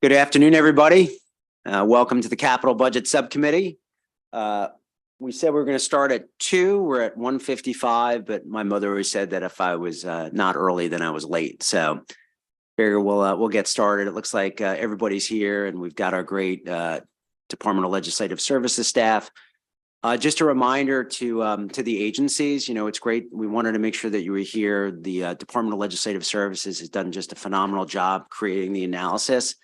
Good afternoon, everybody. Welcome to the Capital Budget Subcommittee. We said we were going to start at 2. We're at 1:55, but my mother always said that if I was not early, then I was late. So figure we'll get started. It looks like everybody's here, and we've got our great Department of Legislative Services staff. Just a reminder to the agencies, it's great. We wanted to make sure that you were here. The Department of Legislative Services has done just a phenomenal job creating the analysis.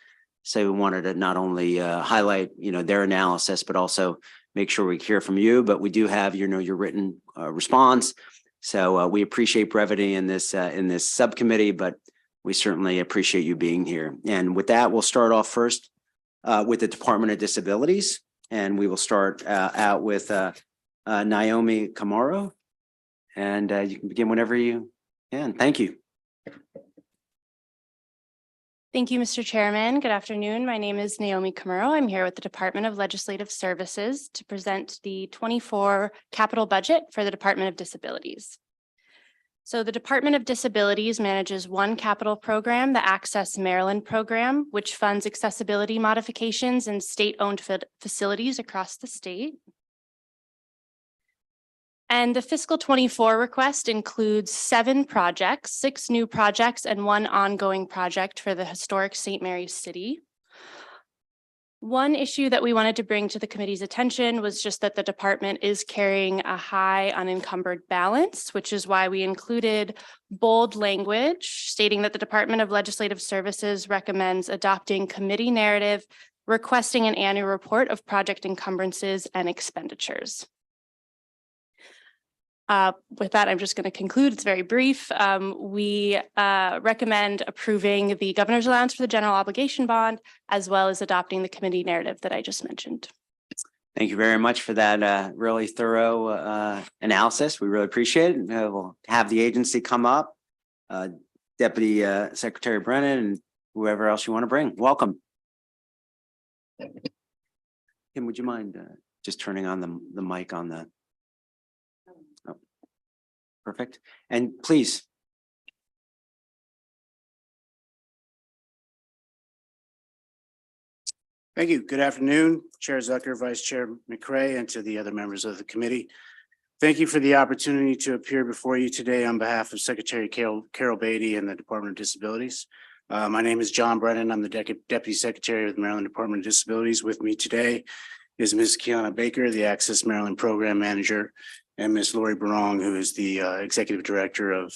So we wanted to not only highlight, their analysis, but also make sure we hear from you. But we do have, your written response. So we appreciate brevity in this subcommittee, but we certainly appreciate you being here. And with that, we'll start off first with the Department of Disabilities. And we will start out with Naomi Kamaro. And you can begin whenever you can. Thank you. Thank you, Mr. Chairman. Good afternoon. My name is Naomi Kamaro. I'm here with the Department of Legislative Services to present the 24 capital budget for the Department of Disabilities. So the Department of Disabilities manages one capital program, the Access Maryland program, which funds accessibility modifications in state-owned facilities across the state. And the fiscal 24 request includes 7 projects, 6 new projects, and 1 ongoing project for the historic St. Mary's City. One issue that we wanted to bring to the committee's attention was just that the department is carrying a high unencumbered balance, which is why we included bold language stating that the Department of Legislative Services recommends adopting committee narrative, requesting an annual report of project encumbrances and expenditures. With that, I'm just going to conclude. It's very brief. We recommend approving the governor's allowance for the general obligation bond, as well as adopting the committee narrative that I just mentioned. Thank you very much for that really thorough analysis. We really appreciate it. We'll have the agency come up, Deputy Secretary Brennan, and whoever else you want to bring. Welcome. Kim, would you mind just turning on the mic on the... Perfect. And please. Thank you. Good afternoon, Chair Zucker, Vice Chair McCray, and to the other members of the committee. Thank you for the opportunity to appear before you today on behalf of Secretary Carol Beatty and the Department of Disabilities. My name is John Brennan. I'm the Deputy Secretary of the Maryland Department of Disabilities. With me today is Ms. Kiana Baker, the Access Maryland Program Manager, and Ms. Lori Barong, who is the Executive Director of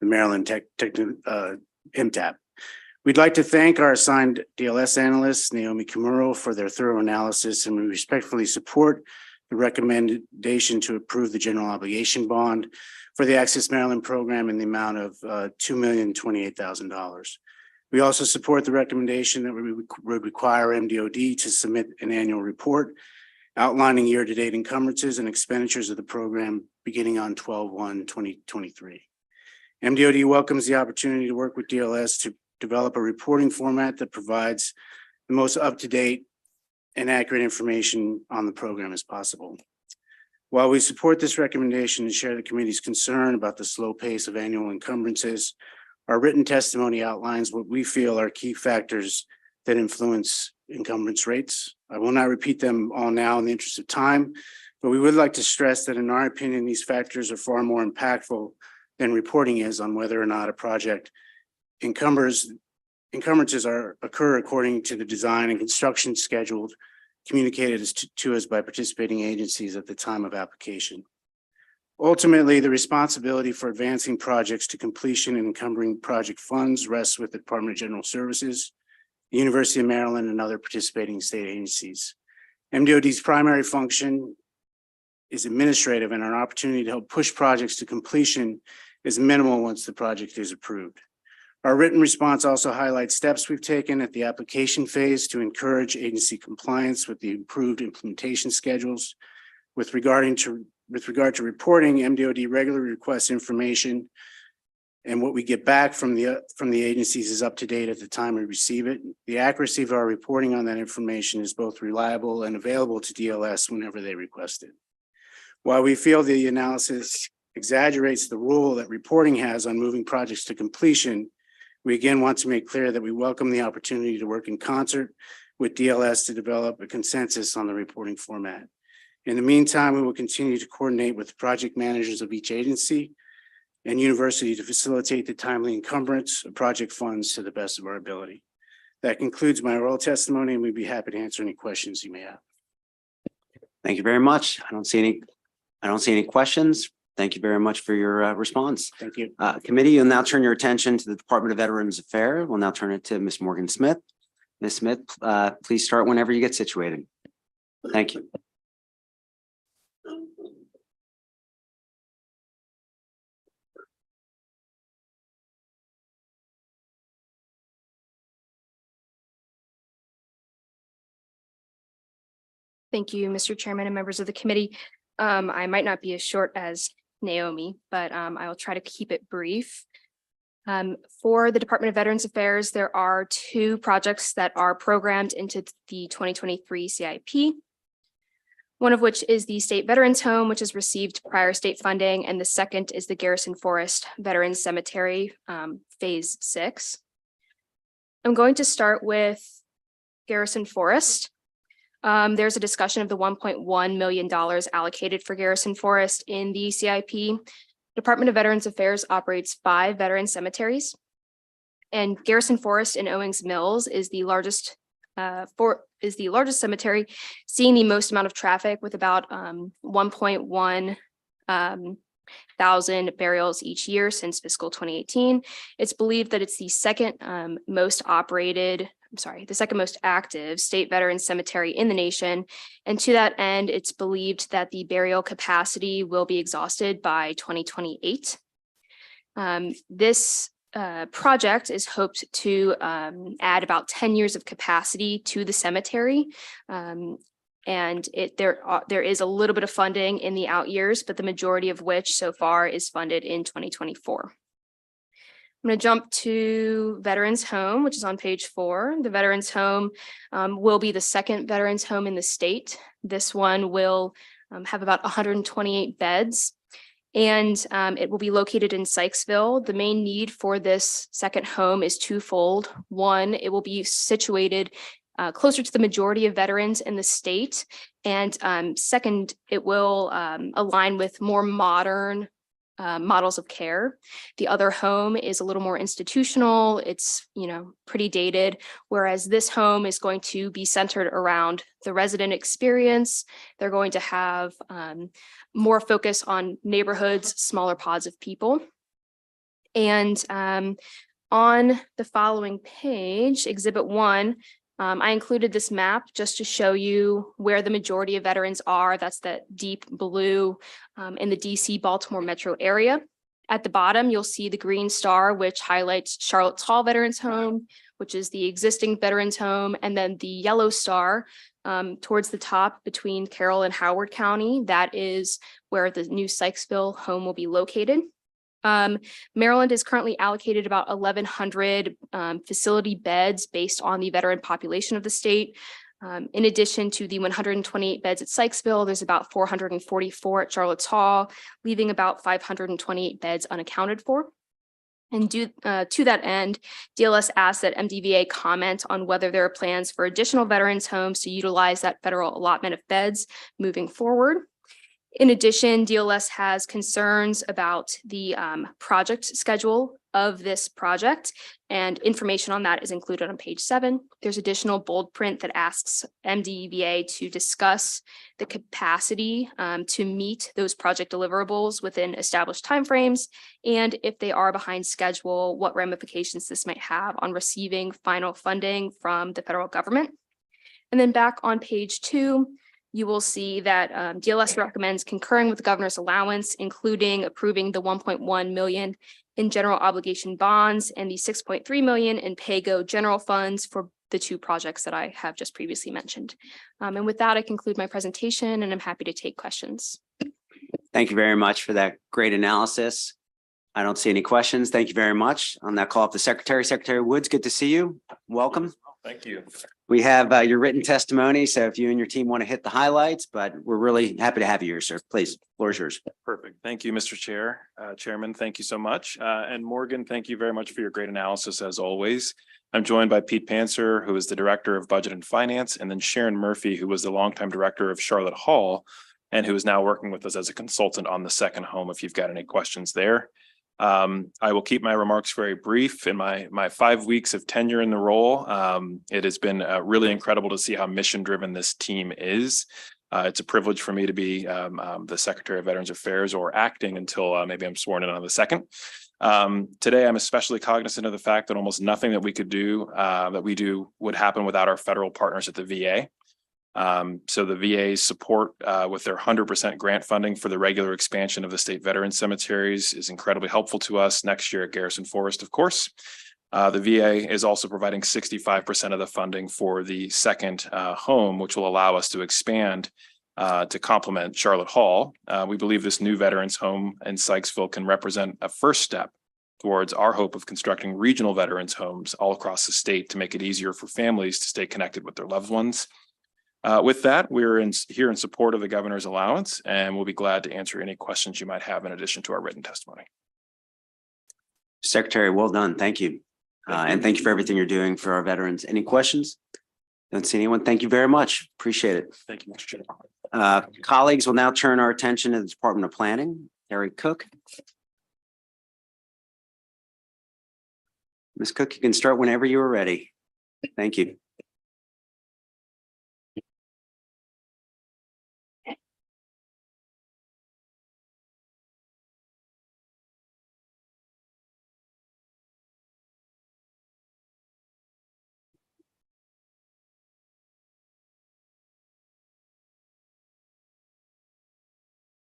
the Maryland MTAP. We'd like to thank our assigned DLS analyst, Naomi Kamaro, for their thorough analysis, and we respectfully support the recommendation to approve the general obligation bond for the Access Maryland program in the amount of $2,028,000. We also support the recommendation that we would require MDOD to submit an annual report outlining year-to-date encumbrances and expenditures of the program beginning on 12/1/2023. MDOD welcomes the opportunity to work with DLS to develop a reporting format that provides the most up-to-date and accurate information on the program as possible. While we support this recommendation and share the committee's concern about the slow pace of annual encumbrances, our written testimony outlines what we feel are key factors that influence encumbrance rates. I will not repeat them all now in the interest of time, but we would like to stress that in our opinion, these factors are far more impactful than reporting is on whether or not a project encumbrances occur according to the design and construction scheduled communicated to us by participating agencies at the time of application. Ultimately, the responsibility for advancing projects to completion and encumbering project funds rests with the Department of General Services, the University of Maryland, and other participating state agencies. MDOD's primary function is administrative, and our opportunity to help push projects to completion is minimal once the project is approved. Our written response also highlights steps we've taken at the application phase to encourage agency compliance with the improved implementation schedules. With regard to reporting, MDOD regularly requests information, and what we get back from the agencies is up to date at the time we receive it. The accuracy of our reporting on that information is both reliable and available to DLS whenever they request it. While we feel the analysis exaggerates the role that reporting has on moving projects to completion, We again want to make clear that we welcome the opportunity to work in concert with DLS to develop a consensus on the reporting format. In the meantime, we will continue to coordinate with the project managers of each agency and university to facilitate the timely encumbrance of project funds to the best of our ability. That concludes my oral testimony, and we'd be happy to answer any questions you may have. Thank you very much. I don't see any questions. Thank you very much for your response. Thank you. Committee, you'll now turn your attention to the Department of Veterans Affairs. We'll now turn it to Ms. Morgan Smith. Ms. Smith, please start whenever you get situated. Thank you. Thank you, Mr. Chairman and members of the committee. I might not be as short as Naomi, but I will try to keep it brief. For the Department of Veterans Affairs, there are 2 projects that are programmed into the 2023 CIP. One of which is the State Veterans Home, which has received prior state funding, and the second is the Garrison Forest Veterans Cemetery, Phase 6. I'm going to start with Garrison Forest. There's a discussion of the $1.1 million allocated for Garrison Forest in the CIP. Department of Veterans Affairs operates 5 veteran cemeteries, and Garrison Forest in Owings Mills is the largest cemetery, seeing the most amount of traffic with about 1.1 thousand burials each year since fiscal 2018. It's believed that it's the second most active state veteran cemetery in the nation. And to that end, it's believed that the burial capacity will be exhausted by 2028. This project is hoped to add about 10 years of capacity to the cemetery. And there is a little bit of funding in the out years, but the majority of which so far is funded in 2024. I'm going to jump to Veterans Home, which is on page 4. The Veterans Home will be the second Veterans Home in the state. This one will have about 128 beds, and it will be located in Sykesville. The main need for this second home is twofold. One, it will be situated closer to the majority of veterans in the state. And second, it will align with more modern models of care. The other home is a little more institutional. It's, pretty dated, whereas this home is going to be centered around the resident experience. They're going to have more focus on neighborhoods, smaller pods of people. And on the following page, Exhibit 1, I included this map just to show you where the majority of veterans are. That's that deep blue in the DC Baltimore metro area. At the bottom, you'll see the green star, which highlights Charlotte's Hall Veterans Home, which is the existing veterans home, and then the yellow star towards the top between Carroll and Howard County. That is where the new Sykesville home will be located. Maryland is currently allocated about 1,100 facility beds based on the veteran population of the state. In addition to the 128 beds at Sykesville, there's about 444 at Charlotte's Hall, leaving about 528 beds unaccounted for. And to that end, DLS asked that MDVA comment on whether there are plans for additional veterans homes to utilize that federal allotment of beds moving forward. In addition, DLS has concerns about the project schedule of this project, and information on that is included on page 7. There's additional bold print that asks MDVA to discuss the capacity to meet those project deliverables within established timeframes, and if they are behind schedule, what ramifications this might have on receiving final funding from the federal government. And then back on page 2, you will see that DLS recommends concurring with the governor's allowance, including approving the 1.1 million in general obligation bonds and the 6.3 million in PAYGO general funds for the 2 projects that I have just previously mentioned. And with that, I conclude my presentation, and I'm happy to take questions. Thank you very much for that great analysis. I don't see any questions. Thank you very much. On that, call up the Secretary. Secretary Woods, good to see you. Welcome. Thank you. We have your written testimony, so if you and your team want to hit the highlights, but we're really happy to have you here, sir. Please, floor is yours. Perfect. Thank you, Mr. Chairman, thank you so much. And Morgan, thank you very much for your great analysis as always. I'm joined by Pete Panzer, who is the Director of Budget and Finance, and then Sharon Murphy, who was the longtime Director of Charlotte Hall, and who is now working with us as a consultant on the second home, if you've got any questions there. I will keep my remarks very brief. In my 5 weeks of tenure in the role, it has been really incredible to see how mission-driven this team is. It's a privilege for me to be the Secretary of Veterans Affairs, or acting until maybe I'm sworn in on the second. Today, I'm especially cognizant of the fact that almost nothing that we could do, that we do, would happen without our federal partners at the VA. So the VA's support with their 100% grant funding for the regular expansion of the state veteran cemeteries is incredibly helpful to us next year at Garrison Forest, of course. The VA is also providing 65% of the funding for the second home, which will allow us to expand to complement Charlotte Hall. We believe this new veterans home in Sykesville can represent a first step towards our hope of constructing regional veterans homes all across the state to make it easier for families to stay connected with their loved ones. With that, we're here in support of the governor's allowance, and we'll be glad to answer any questions you might have in addition to our written testimony. Secretary, well done. Thank you. And thank you for everything you're doing for our veterans. Any questions? Don't see anyone. Thank you very much. Appreciate it. Thank you, Mr. Chair. Colleagues, will now turn our attention to the Department of Planning. Harry Cook. Ms. Cook, you can start whenever you are ready. Thank you.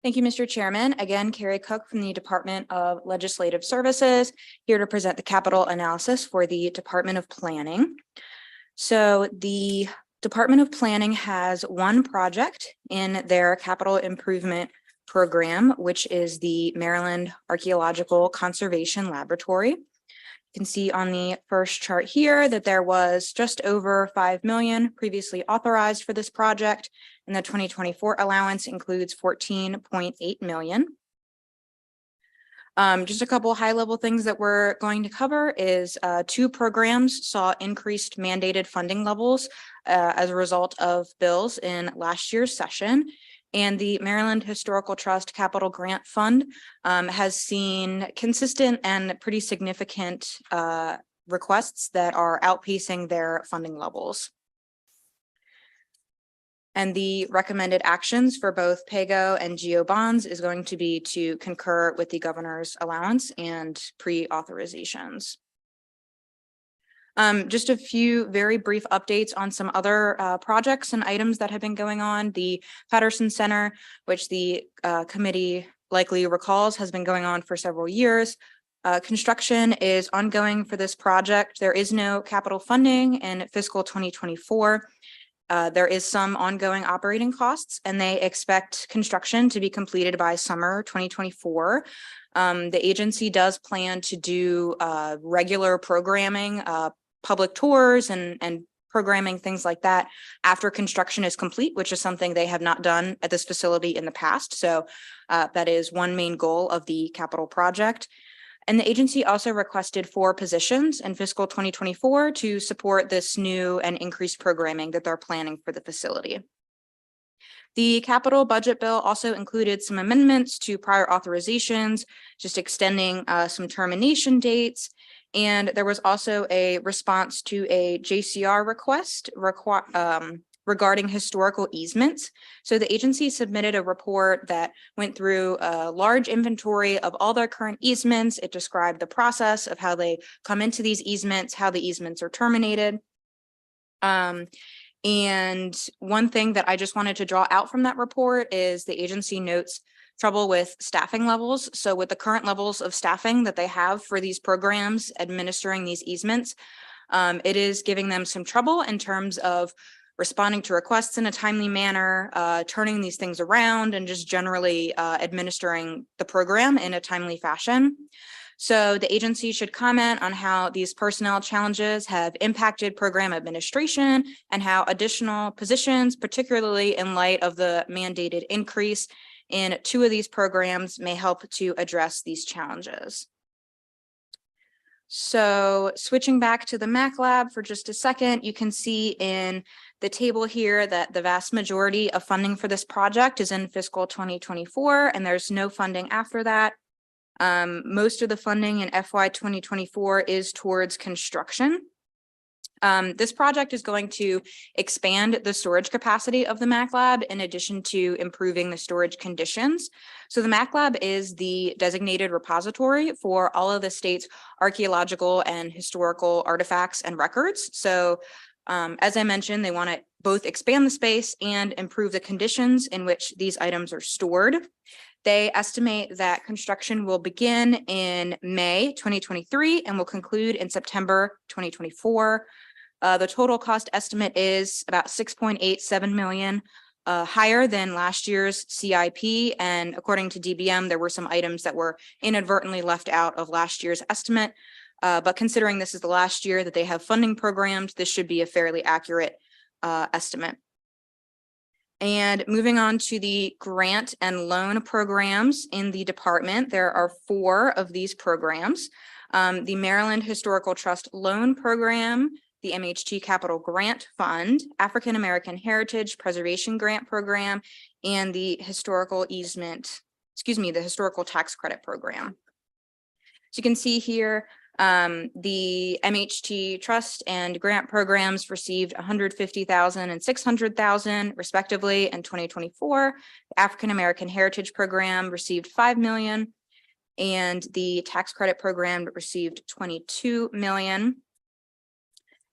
Thank you, Mr. Chairman. Again, Carrie Cook from the Department of Legislative Services, here to present the capital analysis for the Department of Planning. So the Department of Planning has one project in their capital improvement program, which is the Maryland Archaeological Conservation Laboratory. You can see on the first chart here that there was just over 5 million previously authorized for this project, and the 2024 allowance includes 14.8 million. Just a couple high-level things that we're going to cover is 2 programs saw increased mandated funding levels as a result of bills in last year's session. And the Maryland Historical Trust Capital Grant Fund has seen consistent and pretty significant requests that are outpacing their funding levels. And the recommended actions for both PAYGO and GEO bonds is going to be to concur with the governor's allowance and pre-authorizations. Just a few very brief updates on some other projects and items that have been going on. The Patterson Center, which the committee likely recalls, has been going on for several years. Construction is ongoing for this project. There is no capital funding in fiscal 2024. There is some ongoing operating costs, and they expect construction to be completed by summer 2024. The agency does plan to do regular programming, public tours and programming, things like that, after construction is complete, which is something they have not done at this facility in the past. So that is one main goal of the capital project. And the agency also requested 4 positions in fiscal 2024 to support this new and increased programming that they're planning for the facility. The capital budget bill also included some amendments to prior authorizations, just extending some termination dates. And there was also a response to a JCR request regarding historical easements. So the agency submitted a report that went through a large inventory of all their current easements. It described the process of how they come into these easements, how the easements are terminated. And one thing that I just wanted to draw out from that report is the agency notes trouble with staffing levels. So with the current levels of staffing that they have for these programs administering these easements, it is giving them some trouble in terms of responding to requests in a timely manner, turning these things around, and just generally administering the program in a timely fashion. So the agency should comment on how these personnel challenges have impacted program administration and how additional positions, particularly in light of the mandated increase in 2 of these programs, may help to address these challenges. So switching back to the Mac Lab for just a second, you can see in the table here that the vast majority of funding for this project is in fiscal 2024, and there's no funding after that. Most of the funding in FY 2024 is towards construction. This project is going to expand the storage capacity of the Mac Lab in addition to improving the storage conditions. So the Mac Lab is the designated repository for all of the state's archaeological and historical artifacts and records. So as I mentioned, they want to both expand the space and improve the conditions in which these items are stored. They estimate that construction will begin in May 2023 and will conclude in September 2024. The total cost estimate is about 6.87 million, higher than last year's CIP. And according to DBM, there were some items that were inadvertently left out of last year's estimate. But considering this is the last year that they have funding programs, this should be a fairly accurate estimate. And moving on to the grant and loan programs in the department, there are 4 of these programs. The Maryland Historical Trust Loan Program, the MHT Capital Grant Fund, African American Heritage Preservation Grant Program, and the Historical Tax Credit Program. So you can see here, the MHT Trust and Grant programs received $150,000 and $600,000 respectively in 2024. The African American Heritage Program received $5 million, and the Tax Credit Program received $22 million.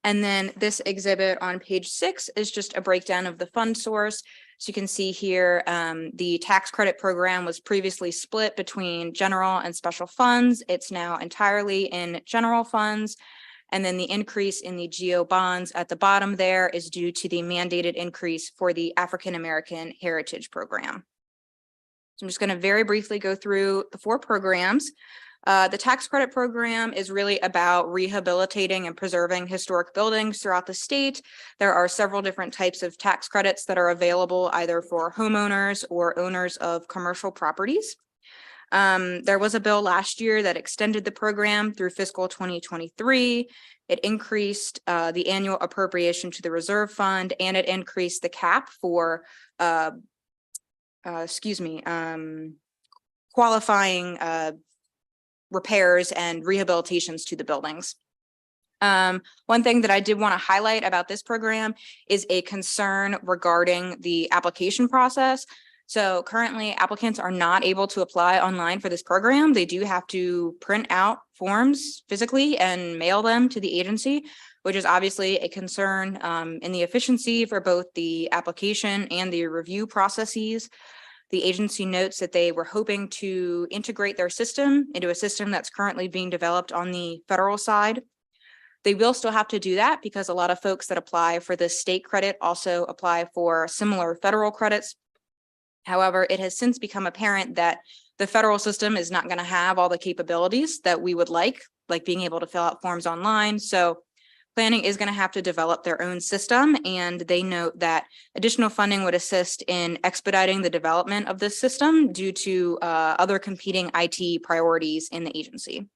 And then this exhibit on page 6 is just a breakdown of the fund source. So you can see here, the tax credit program was previously split between general and special funds. It's now entirely in general funds. And then the increase in the GO bonds at the bottom there is due to the mandated increase for the African American Heritage Program. So I'm just going to very briefly go through the 4 programs. The tax credit program is really about rehabilitating and preserving historic buildings throughout the state. There are several different types of tax credits that are available either for homeowners or owners of commercial properties. There was a bill last year that extended the program through fiscal 2023. It increased the annual appropriation to the reserve fund, and it increased the cap for qualifying repairs and rehabilitations to the buildings. One thing that I did want to highlight about this program is a concern regarding the application process. So currently applicants are not able to apply online for this program. They do have to print out forms physically and mail them to the agency, which is obviously a concern in the efficiency for both the application and the review processes. The agency notes that they were hoping to integrate their system into a system that's currently being developed on the federal side. They will still have to do that because a lot of folks that apply for the state credit also apply for similar federal credits. However, it has since become apparent that the federal system is not going to have all the capabilities that we would like being able to fill out forms online. So planning is going to have to develop their own system, and they note that additional funding would assist in expediting the development of this system due to other competing IT priorities in the agency.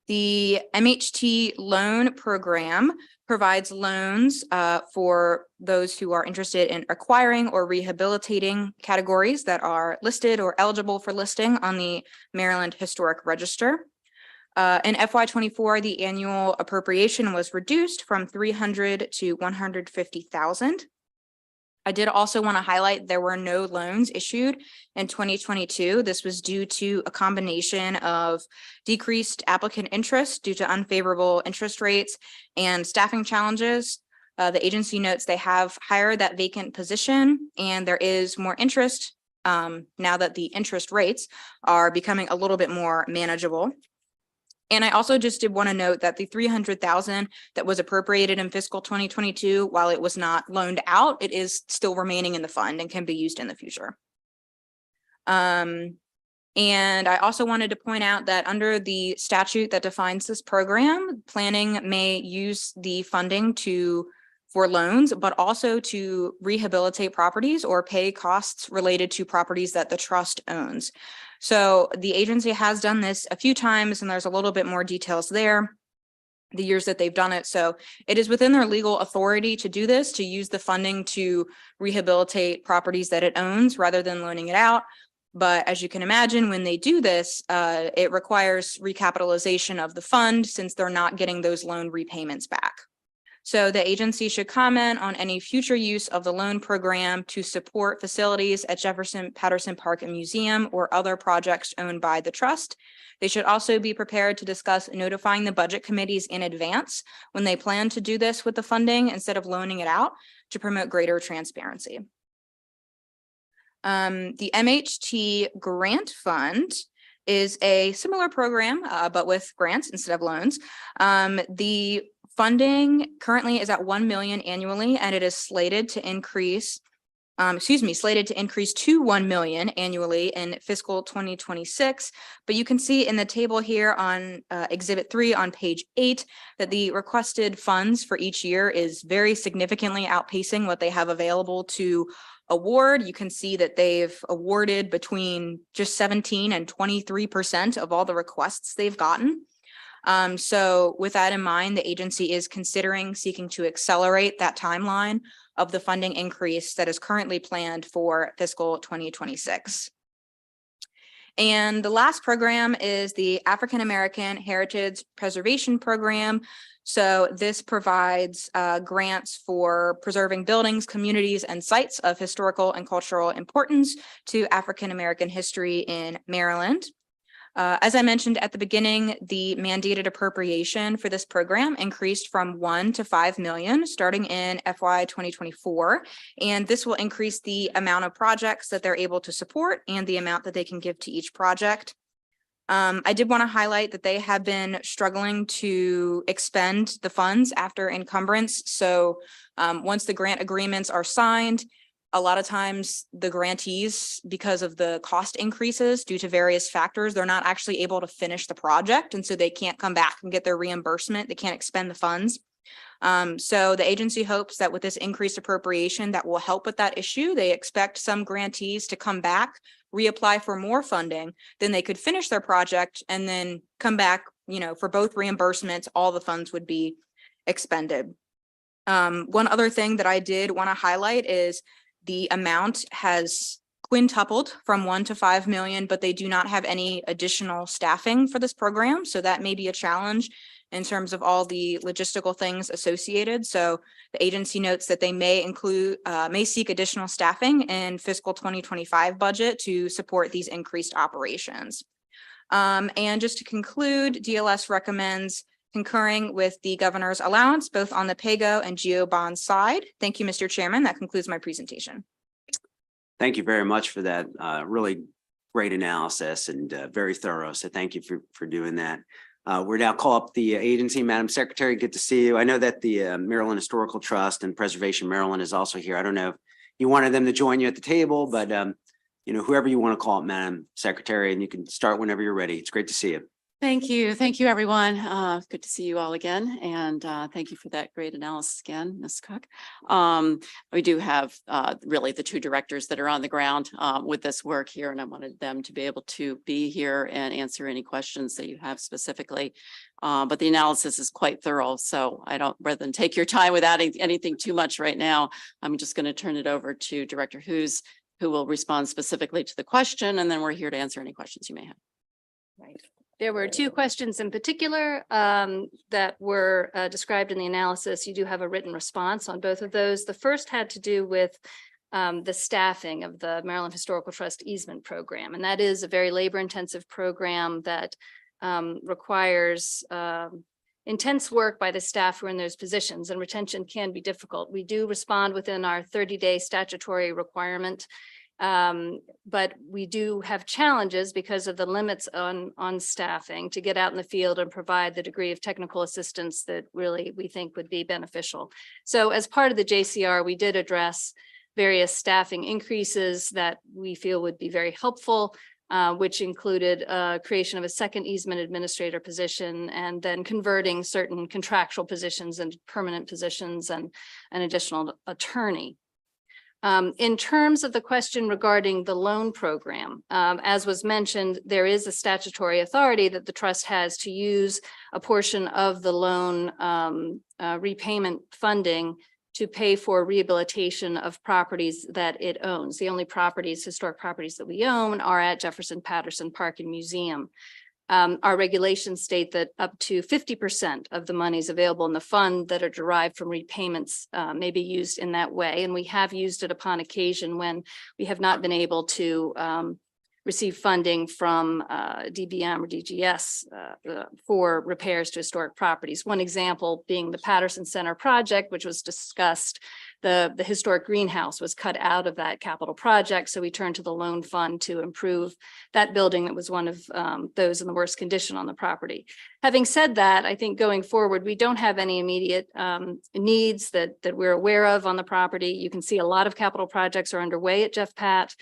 The MHT loan program provides loans for those who are interested in acquiring or rehabilitating categories that are listed or eligible for listing on the Maryland Historic Register. In FY24, the annual appropriation was reduced from $300,000 to $150,000. I did also want to highlight there were no loans issued in 2022. This was due to a combination of decreased applicant interest due to unfavorable interest rates and staffing challenges. The agency notes they have hired that vacant position, and there is more interest now that the interest rates are becoming a little bit more manageable. And I also just did want to note that the $300,000 that was appropriated in fiscal 2022, while it was not loaned out, it is still remaining in the fund and can be used in the future. The And I also wanted to point out that under the statute that defines this program, planning may use the funding for loans, but also to rehabilitate properties or pay costs related to properties that the trust owns. So the agency has done this a few times, and there's a little bit more details there, the years that they've done it. So it is within their legal authority to do this, to use the funding to rehabilitate properties that it owns rather than loaning it out. But as you can imagine, when they do this, it requires recapitalization of the fund since they're not getting those loan repayments back. So the agency should comment on any future use of the loan program to support facilities at Jefferson Patterson Park and Museum or other projects owned by the trust. They should also be prepared to discuss notifying the budget committees in advance when they plan to do this with the funding instead of loaning it out to promote greater transparency. The MHT Grant Fund is a similar program, but with grants instead of loans. The funding currently is at 1 million annually, and it is slated to increase to 1 million annually in fiscal 2026. But you can see in the table here on Exhibit 3 on page 8 that the requested funds for each year is very significantly outpacing what they have available to award. You can see that they've awarded between just 17 and 23% of all the requests they've gotten. So with that in mind, the agency is considering seeking to accelerate that timeline of the funding increase that is currently planned for fiscal 2026. And the last program is the African American Heritage Preservation Program. So this provides grants for preserving buildings, communities, and sites of historical and cultural importance to African American history in Maryland. As I mentioned at the beginning, the mandated appropriation for this program increased from 1 to 5 million starting in FY 2024. And this will increase the amount of projects that they're able to support and the amount that they can give to each project. I did want to highlight that they have been struggling to expend the funds after encumbrance. So once the grant agreements are signed, a lot of times the grantees, because of the cost increases due to various factors, they're not actually able to finish the project. And so they can't come back and get their reimbursement. They can't expend the funds. So the agency hopes that with this increased appropriation that will help with that issue. They expect some grantees to come back, reapply for more funding, then they could finish their project and then come back, for both reimbursements, all the funds would be expended. One other thing that I did want to highlight is the amount has quintupled from 1 to 5 million, but they do not have any additional staffing for this program. So that may be a challenge in terms of all the logistical things associated. So the agency notes that they may seek additional staffing in fiscal 2025 budget to support these increased operations. And just to conclude, DLS recommends concurring with the governor's allowance, both on the PAYGO and GEO bond side. Thank you, Mr. Chairman. That concludes my presentation. Thank you very much for that. Really great analysis and very thorough. So thank you for doing that. We're now call up the agency. Madam Secretary, good to see you. I know that the Maryland Historical Trust and Preservation Maryland is also here. I don't know if you wanted them to join you at the table, but whoever you want to call it, Madam Secretary, and you can start whenever you're ready. It's great to see you. Thank you. Thank you, everyone. Good to see you all again. And thank you for that great analysis again, Ms. Cook. We do have really the two directors that are on the ground with this work here, and I wanted them to be able to be here and answer any questions that you have specifically. But the analysis is quite thorough, so rather than take your time with adding anything too much right now, I'm just going to turn it over to Director Hughes, who will respond specifically to the question, and then we're here to answer any questions you may have. Right. There were two questions in particular that were described in the analysis. You do have a written response on both of those. The first had to do with the staffing of the Maryland Historical Trust easement program. And that is a very labor intensive program that requires intense work by the staff who are in those positions, and retention can be difficult. We do respond within our 30-day statutory requirement. But we do have challenges because of the limits on staffing to get out in the field and provide the degree of technical assistance that really we think would be beneficial. So as part of the JCR, we did address various staffing increases that we feel would be very helpful. which included creation of a second easement administrator position and then converting certain contractual positions into permanent positions and an additional attorney. In terms of the question regarding the loan program, as was mentioned, there is a statutory authority that the trust has to use a portion of the loan repayment funding to pay for rehabilitation of properties that it owns. The only properties, historic properties that we own are at Jefferson Patterson Park and Museum. Our regulations state that up to 50% of the monies available in the fund that are derived from repayments may be used in that way. And we have used it upon occasion when we have not been able to receive funding from DBM or DGS for repairs to historic properties. One example being the Patterson Center project, which was discussed. The historic greenhouse was cut out of that capital project. So we turned to the loan fund to improve that building that was one of those in the worst condition on the property. Having said that, I think going forward, we don't have any immediate needs that we're aware of on the property. You can see a lot of capital projects are underway at Jeff Pat.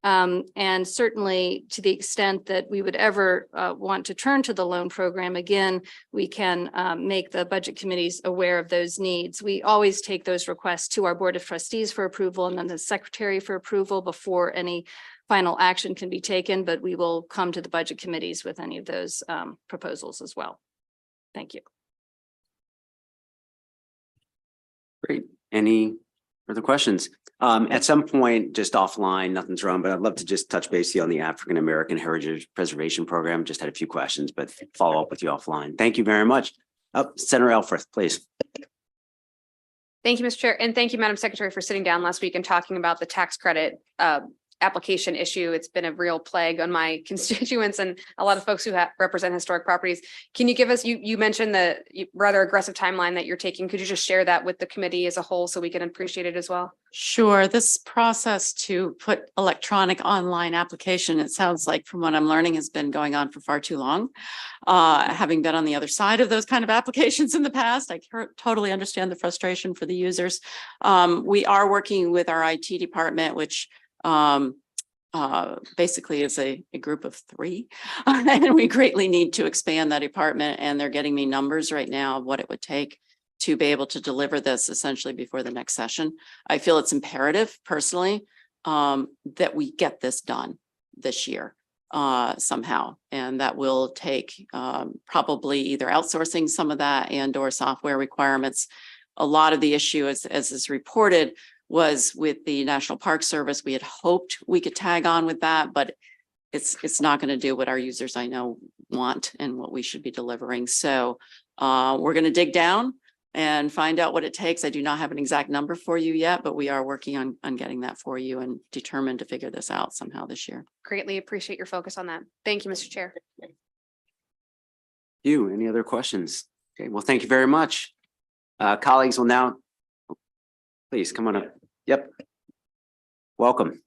And certainly to the extent that we would ever want to turn to the loan program again, we can make the budget committees aware of those needs. We always take those requests to our Board of Trustees for approval and then the Secretary for approval before any final action can be taken, but we will come to the budget committees with any of those proposals as well. Thank you. Great. Any further questions? At some point, just offline, nothing's wrong, but I'd love to just touch base with you on the African American Heritage Preservation Program. Just had a few questions, but follow up with you offline. Thank you very much. Senator Elfreth, please. Thank you, Mr. Chair, and thank you, Madam Secretary, for sitting down last week and talking about the tax credit application issue. It's been a real plague on my constituents and a lot of folks who represent historic properties. Can you give us, you mentioned the rather aggressive timeline that you're taking. Could you just share that with the committee as a whole so we can appreciate it as well? Sure. This process to put electronic online application, it sounds like from what I'm learning, has been going on for far too long. Having been on the other side of those kind of applications in the past, I totally understand the frustration for the users. We are working with our IT department, which basically is a group of 3 and we greatly need to expand that department, and they're getting me numbers right now of what it would take to be able to deliver this essentially before the next session. I feel it's imperative personally that we get this done this year somehow, and that will take probably either outsourcing some of that and or software requirements. A lot of the issue as is reported was with the National Park Service. We had hoped we could tag on with that, but it's not going to do what our users I know want and what we should be delivering. So we're going to dig down and find out what it takes. I do not have an exact number for you yet, but we are working on getting that for you and determined to figure this out somehow this year. Greatly appreciate your focus on that. Thank you, Mr. Chair. Any other questions? Okay, well, thank you very much. Colleagues will now, please come on up. Yep. Welcome.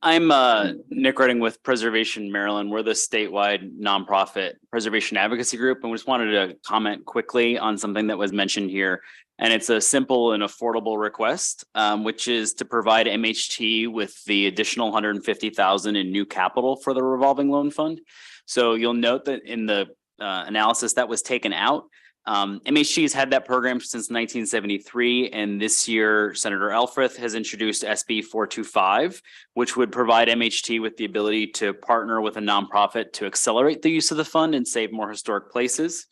I'm Nick Redding with Preservation Maryland. We're the statewide nonprofit preservation advocacy group, and we just wanted to comment quickly on something that was mentioned here. And it's a simple and affordable request, which is to provide MHT with the additional $150,000 in new capital for the revolving loan fund. So you'll note that in the analysis that was taken out, MHT has had that program since 1973, and this year Senator Elfreth has introduced SB 425, which would provide MHT with the ability to partner with a nonprofit to accelerate the use of the fund and save more historic places.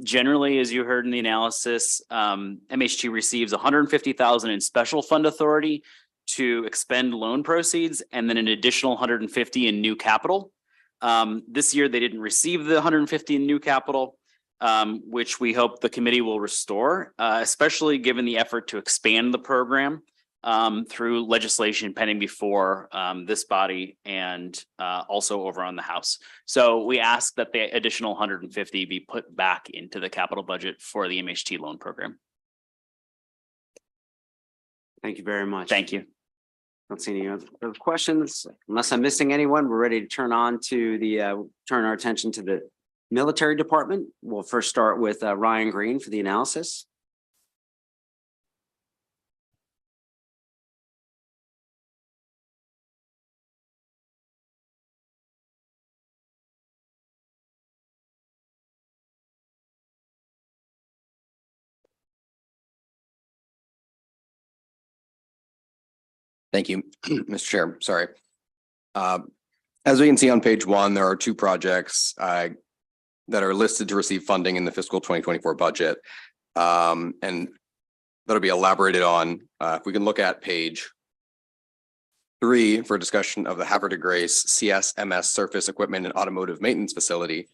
Generally, as you heard in the analysis, MHT receives $150,000 in special fund authority to expend loan proceeds, and then an additional $150,000 in new capital. This year they didn't receive the $150,000 in new capital, which we hope the committee will restore, especially given the effort to expand the program through legislation pending before this body and also over on the House. So we ask that the additional $150,000 be put back into the capital budget for the MHT loan program. Thank you very much. Thank you. Don't see any other questions. Unless I'm missing anyone, we're ready to turn our attention to the military department. We'll first start with Ryan Green for the analysis. Thank you, Mr. Chair. Sorry. As we can see on page 1, there are 2 projects that are listed to receive funding in the fiscal 2024 budget. And that'll be elaborated on. If we can look at page 3 for a discussion of the Havre de Grace CSMS Surface Equipment and Automotive Maintenance Facility.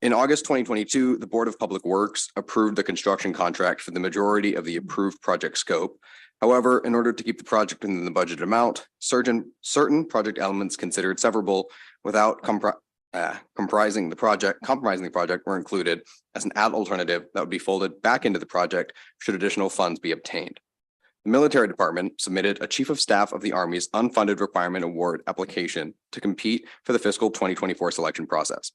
In August 2022, the Board of Public Works approved the construction contract for the majority of the approved project scope. However, in order to keep the project within the budget amount, certain project elements considered severable without compromising the project were included as an add alternative that would be folded back into the project should additional funds be obtained. The Military Department submitted a Chief of Staff of the Army's unfunded requirement award application to compete for the fiscal 2024 selection process.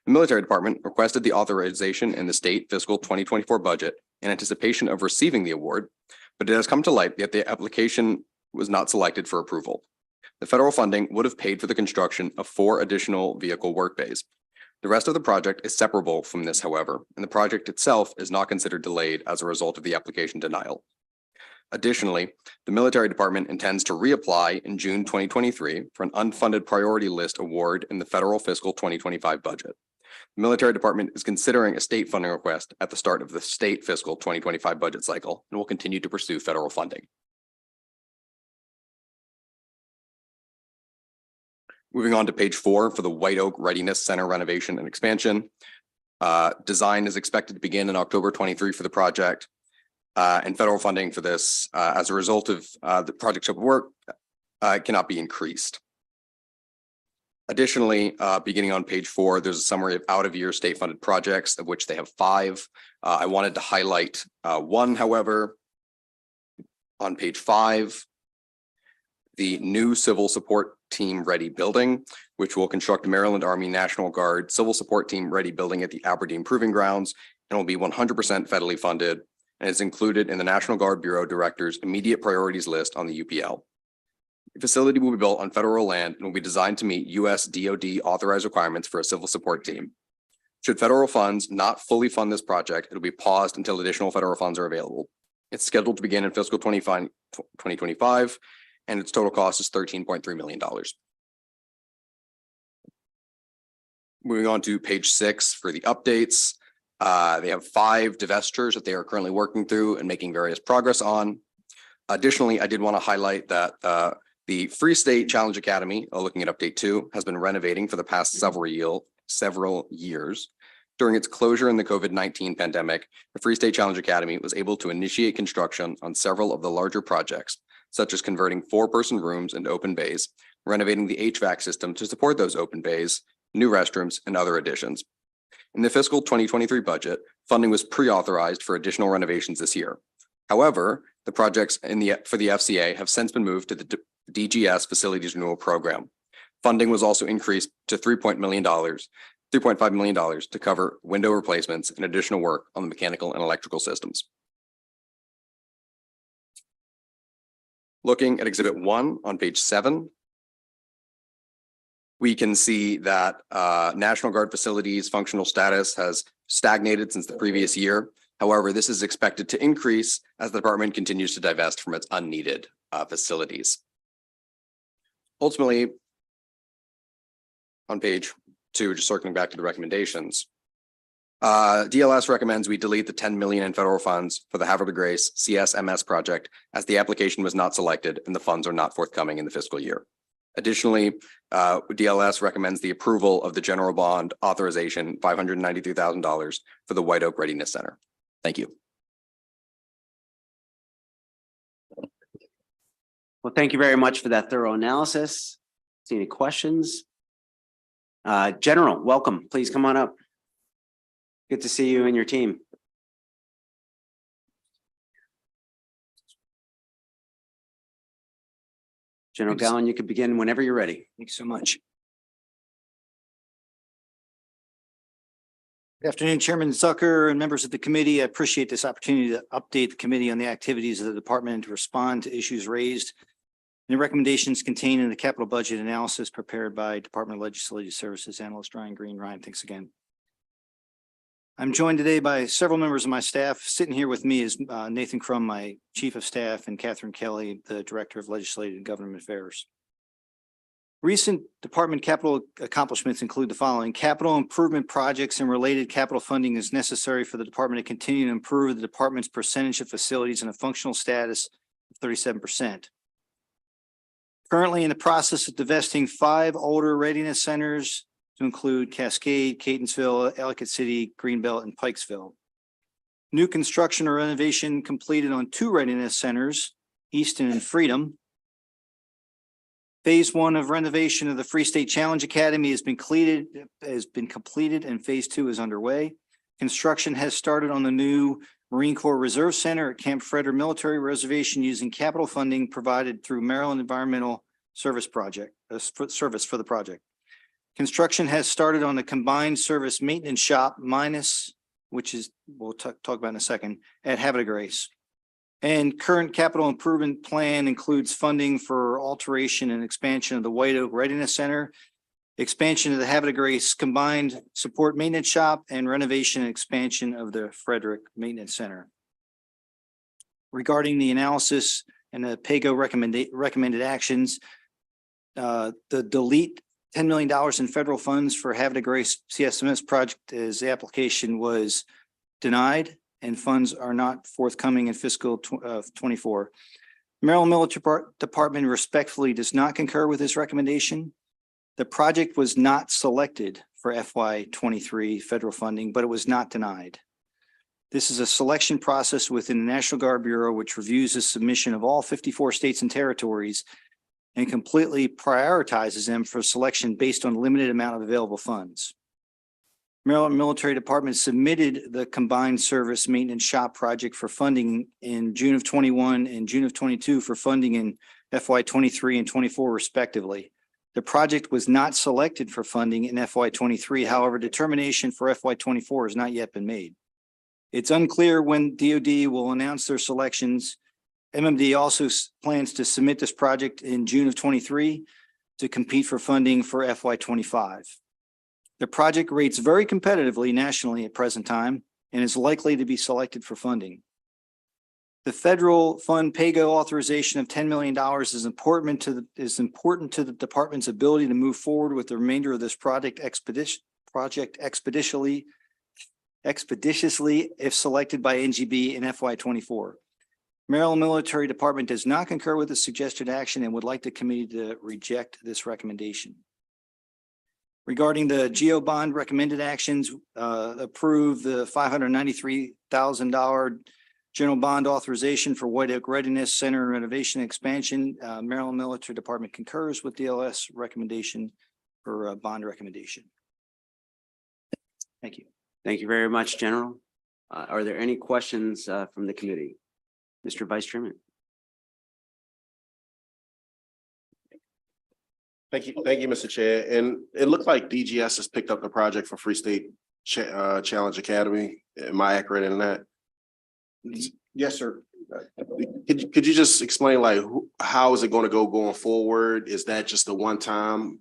The Military Department requested the authorization in the state fiscal 2024 budget in anticipation of receiving the award, but it has come to light that the application was not selected for approval. The federal funding would have paid for the construction of 4 additional vehicle work bays. The rest of the project is separable from this, however, and the project itself is not considered delayed as a result of the application denial. Additionally, the Military Department intends to reapply in June 2023 for an unfunded priority list award in the federal fiscal 2025 budget. The Military Department is considering a state funding request at the start of the state fiscal 2025 budget cycle and will continue to pursue federal funding. Moving on to page 4 for the White Oak Readiness Center renovation and expansion. Design is expected to begin in October 23 for the project. And federal funding for this, as a result of the project scope of work, cannot be increased. Additionally, beginning on page 4, there's a summary of out-of-year state-funded projects, of which they have 5. I wanted to highlight 1, however, on page 5, the new Civil Support Team Ready building, which will construct a Maryland Army National Guard Civil Support Team Ready building at the Aberdeen Proving Grounds and will be 100% federally funded and is included in the National Guard Bureau Director's immediate priorities list on the UPL. The facility will be built on federal land and will be designed to meet U.S. DoD authorized requirements for a civil support team. Should federal funds not fully fund this project, it will be paused until additional federal funds are available. It's scheduled to begin in fiscal 2025, and its total cost is $13.3 million. Moving on to page 6 for the updates. They have 5 divestitures that they are currently working through and making various progress on. Additionally, I did want to highlight that the Free State Challenge Academy, looking at update 2, has been renovating for the past several years. During its closure in the COVID-19 pandemic, the Free State Challenge Academy was able to initiate construction on several of the larger projects, such as converting 4-person rooms into open bays, renovating the HVAC system to support those open bays, new restrooms, and other additions. In the fiscal 2023 budget, funding was pre-authorized for additional renovations this year. However, the projects for the FCA have since been moved to the DGS Facilities Renewal Program. Funding was also increased to $3.5 million to cover window replacements and additional work on the mechanical and electrical systems. Looking at Exhibit 1 on page 7, we can see that National Guard facilities functional status has stagnated since the previous year. However, this is expected to increase as the department continues to divest from its unneeded facilities. Ultimately, on page 2, just circling back to the recommendations, DLS recommends we delete the $10 million in federal funds for the Havre de Grace CSMS project as the application was not selected and the funds are not forthcoming in the fiscal year. Additionally, DLS recommends the approval of the general bond authorization, $593,000 for the White Oak Readiness Center. Thank you. Well, thank you very much for that thorough analysis. See any questions? General, welcome. Please come on up. Good to see you and your team. General Gowan, you can begin whenever you're ready. Thanks so much. Good afternoon, Chairman Zucker and members of the committee. I appreciate this opportunity to update the committee on the activities of the department and to respond to issues raised and the recommendations contained in the capital budget analysis prepared by Department of Legislative Services Analyst Ryan Green. Ryan, thanks again. I'm joined today by several members of my staff. Sitting here with me is Nathan Crum, my Chief of Staff, and Catherine Kelly, the Director of Legislative and Government Affairs. Recent department capital accomplishments include the following. Capital improvement projects and related capital funding is necessary for the department to continue to improve the department's percentage of facilities in a functional status of 37%. Currently in the process of divesting 5 older readiness centers to include Cascade, Catonsville, Ellicott City, Greenbelt, and Pikesville. New construction or renovation completed on 2 readiness centers, Easton and Freedom. Phase 1 of renovation of the Free State Challenge Academy has been completed, and phase 2 is underway. Construction has started on the new Marine Corps Reserve Center at Camp Frederick Military Reservation using capital funding provided through Maryland Environmental Service Project, service for the project. Construction has started on the combined service maintenance shop which is, we'll talk about in a second, at Havre de Grace. And current capital improvement plan includes funding for alteration and expansion of the White Oak Readiness Center, expansion of the Havre de Grace combined support maintenance shop, and renovation and expansion of the Frederick Maintenance Center. Regarding the analysis and the PAYGO recommended actions, the delete $10 million in federal funds for Havre de Grace CSMS project as the application was denied and funds are not forthcoming in fiscal 24. Maryland Military Department respectfully does not concur with this recommendation. The project was not selected for FY23 federal funding, but it was not denied. This is a selection process within the National Guard Bureau, which reviews the submission of all 54 states and territories and completely prioritizes them for selection based on a limited amount of available funds. Maryland Military Department submitted the combined service maintenance shop project for funding in June of 21 and June of 22 for funding in FY23 and 24 respectively. The project was not selected for funding in FY23. However, determination for FY24 has not yet been made. It's unclear when DoD will announce their selections. MMD also plans to submit this project in June of 23 to compete for funding for FY25. The project rates very competitively nationally at present time and is likely to be selected for funding. The federal fund PAYGO authorization of $10 million is important to the department's ability to move forward with the remainder of this project expeditiously if selected by NGB in FY24. Maryland Military Department does not concur with the suggested action and would like the committee to reject this recommendation. Regarding the GEO bond recommended actions, approve the $593,000 general bond authorization for White Oak Readiness Center renovation expansion. Maryland Military Department concurs with DLS recommendation for a bond recommendation. Thank you. Thank you very much, General. Are there any questions from the committee? Mr. Vice Chairman. Thank you, Mr. Chair. And it looked like DGS has picked up the project for Free State Challenge Academy. Am I accurate in that? Yes, sir. Could you just explain how is it going to go going forward? Is that just a one-time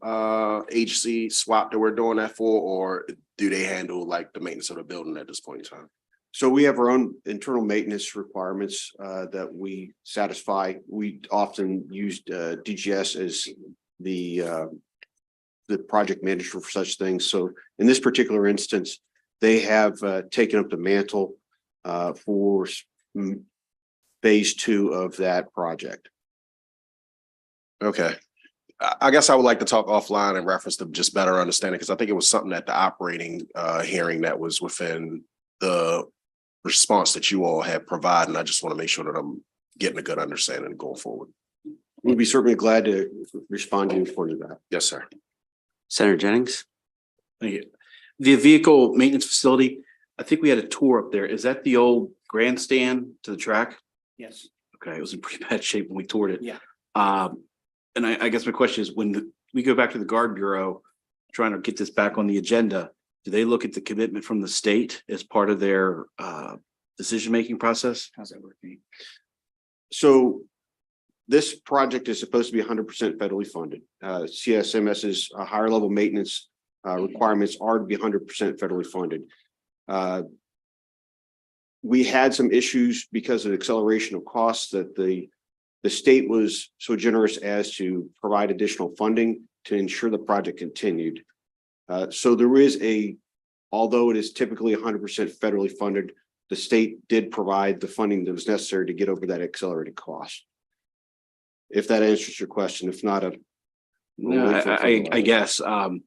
agency swap that we're doing that for, or do they handle the maintenance of the building at this point in time? So we have our own internal maintenance requirements that we satisfy. We often used DGS as the project manager for such things. So in this particular instance, they have taken up the mantle for phase 2 of that project. Okay. I guess I would like to talk offline in reference to just better understanding, because I think it was something at the operating hearing that was within the response that you all had provided. And I just want to make sure that I'm getting a good understanding going forward. We'd be certainly glad to respond to you for that. Yes, sir. Senator Jennings. Thank you. The vehicle maintenance facility, I think we had a tour up there. Is that the old grandstand to the track? Yes. Okay, it was in pretty bad shape when we toured it. Yeah. And I guess my question is, when we go back to the Guard Bureau, trying to get this back on the agenda, do they look at the commitment from the state as part of their decision-making process? How's that working? So this project is supposed to be 100% federally funded. CSMS's higher level maintenance requirements are to be 100% federally funded. We had some issues because of acceleration of costs that the state was so generous as to provide additional funding to ensure the project continued. So there is although it is typically 100% federally funded, the state did provide the funding that was necessary to get over that accelerated cost. If that answers your question, if not, I guess, I'm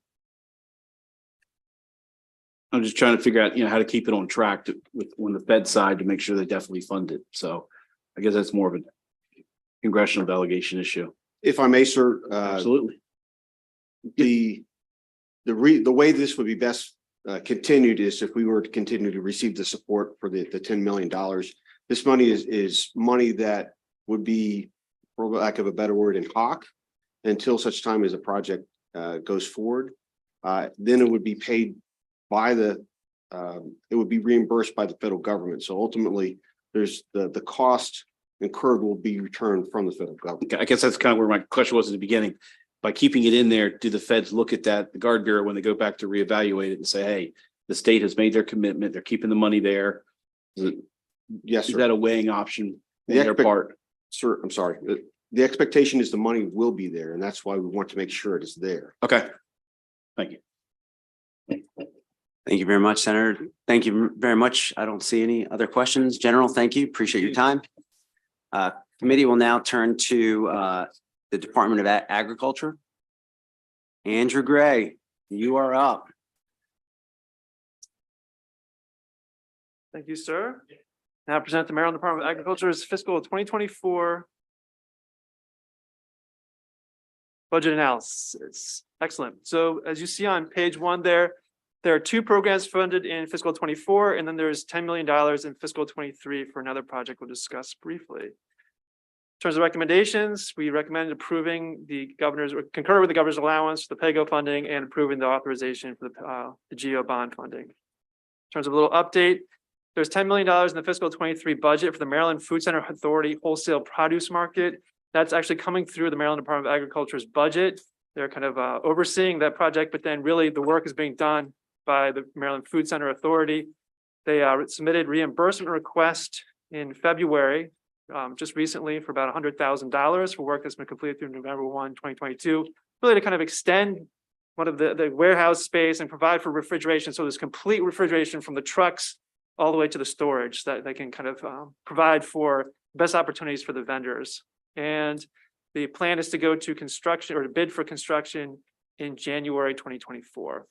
just trying to figure out, how to keep it on track on the Fed side to make sure they definitely fund it. So I guess that's more of a congressional delegation issue. if I may, sir, Absolutely. the way this would be best continued is if we were to continue to receive the support for the $10 million. This money is money that would be, for lack of a better word, in hock until such time as a project goes forward. Then it would be paid by it would be reimbursed by the federal government. So ultimately, there's the cost incurred will be returned from the federal government. I guess that's kind of where my question was at the beginning. By keeping it in there, do the feds look at that, the Guard Bureau, when they go back to reevaluate it and say, hey, the state has made their commitment, they're keeping the money there? Yes, Is sir. that a weighing option on The their part? Sir, I'm sorry. The expectation is the money will be there, and that's why we want to make sure it is there. Okay. Thank you. Thank you very much, Senator. Thank you very much. I don't see any other questions. General, thank you. Appreciate your time. Committee will now turn to the Department of Agriculture. Andrew Gray, you are up. Thank you, sir. Now present the Maryland Department of Agriculture's fiscal 2024 budget analysis. Excellent. So as you see on page 1 there are 2 programs funded in fiscal 24, and then there's $10 million in fiscal 23 for another project we'll discuss briefly. In terms of recommendations, we recommend approving concur with the governor's allowance, the PAYGO funding, and approving the authorization for the GEO bond funding. In terms of a little update, there's $10 million in the fiscal 23 budget for the Maryland Food Center Authority wholesale produce market. That's actually coming through the Maryland Department of Agriculture's budget. They're kind of overseeing that project, but then really the work is being done by the Maryland Food Center Authority. They submitted reimbursement request in February, just recently, for about $100,000 for work that's been completed through November 1, 2022, really to kind of extend one of the warehouse space and provide for refrigeration. So there's complete refrigeration from the trucks all the way to the storage that they can kind of provide for best opportunities for the vendors. And the plan is to go to construction or to bid for construction in January 2024. In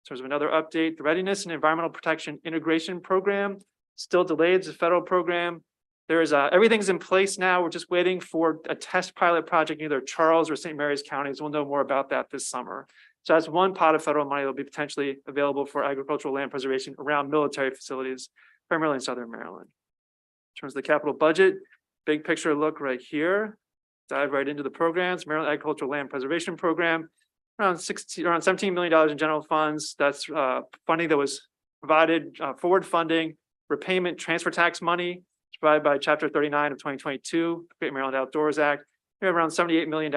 terms of another update, the Readiness and Environmental Protection Integration Program still delayed. It's a federal program. There's everything's in place now. We're just waiting for a test pilot project in either Charles or St. Mary's counties. We'll know more about that this summer. So that's one pot of federal money that will be potentially available for agricultural land preservation around military facilities, primarily in Southern Maryland. In terms of the capital budget, big picture look right here. Dive right into the programs. Maryland Agricultural Land Preservation Program, around $17 million in general funds. That's funding that was provided, forward funding, repayment, transfer tax money provided by Chapter 39 of 2022, Great Maryland Outdoors Act. We have around $78 million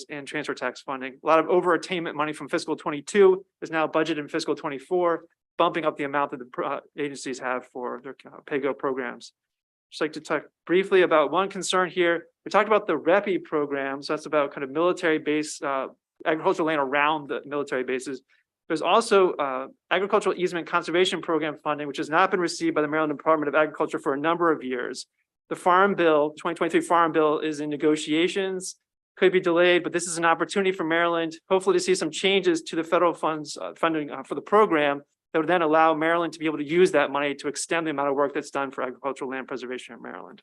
in transfer tax funding. A lot of overattainment money from fiscal 22 is now budgeted in fiscal 24, bumping up the amount that the agencies have for their PAYGO programs. Just like to talk briefly about one concern here. We talked about the REPI program, so that's about kind of military base, agricultural land around the military bases. There's also agricultural easement conservation program funding, which has not been received by the Maryland Department of Agriculture for a number of years. The Farm Bill, 2023 Farm Bill, is in negotiations, could be delayed, but this is an opportunity for Maryland, hopefully to see some changes to the federal funds funding for the program that would then allow Maryland to be able to use that money to extend the amount of work that's done for agricultural land preservation in Maryland.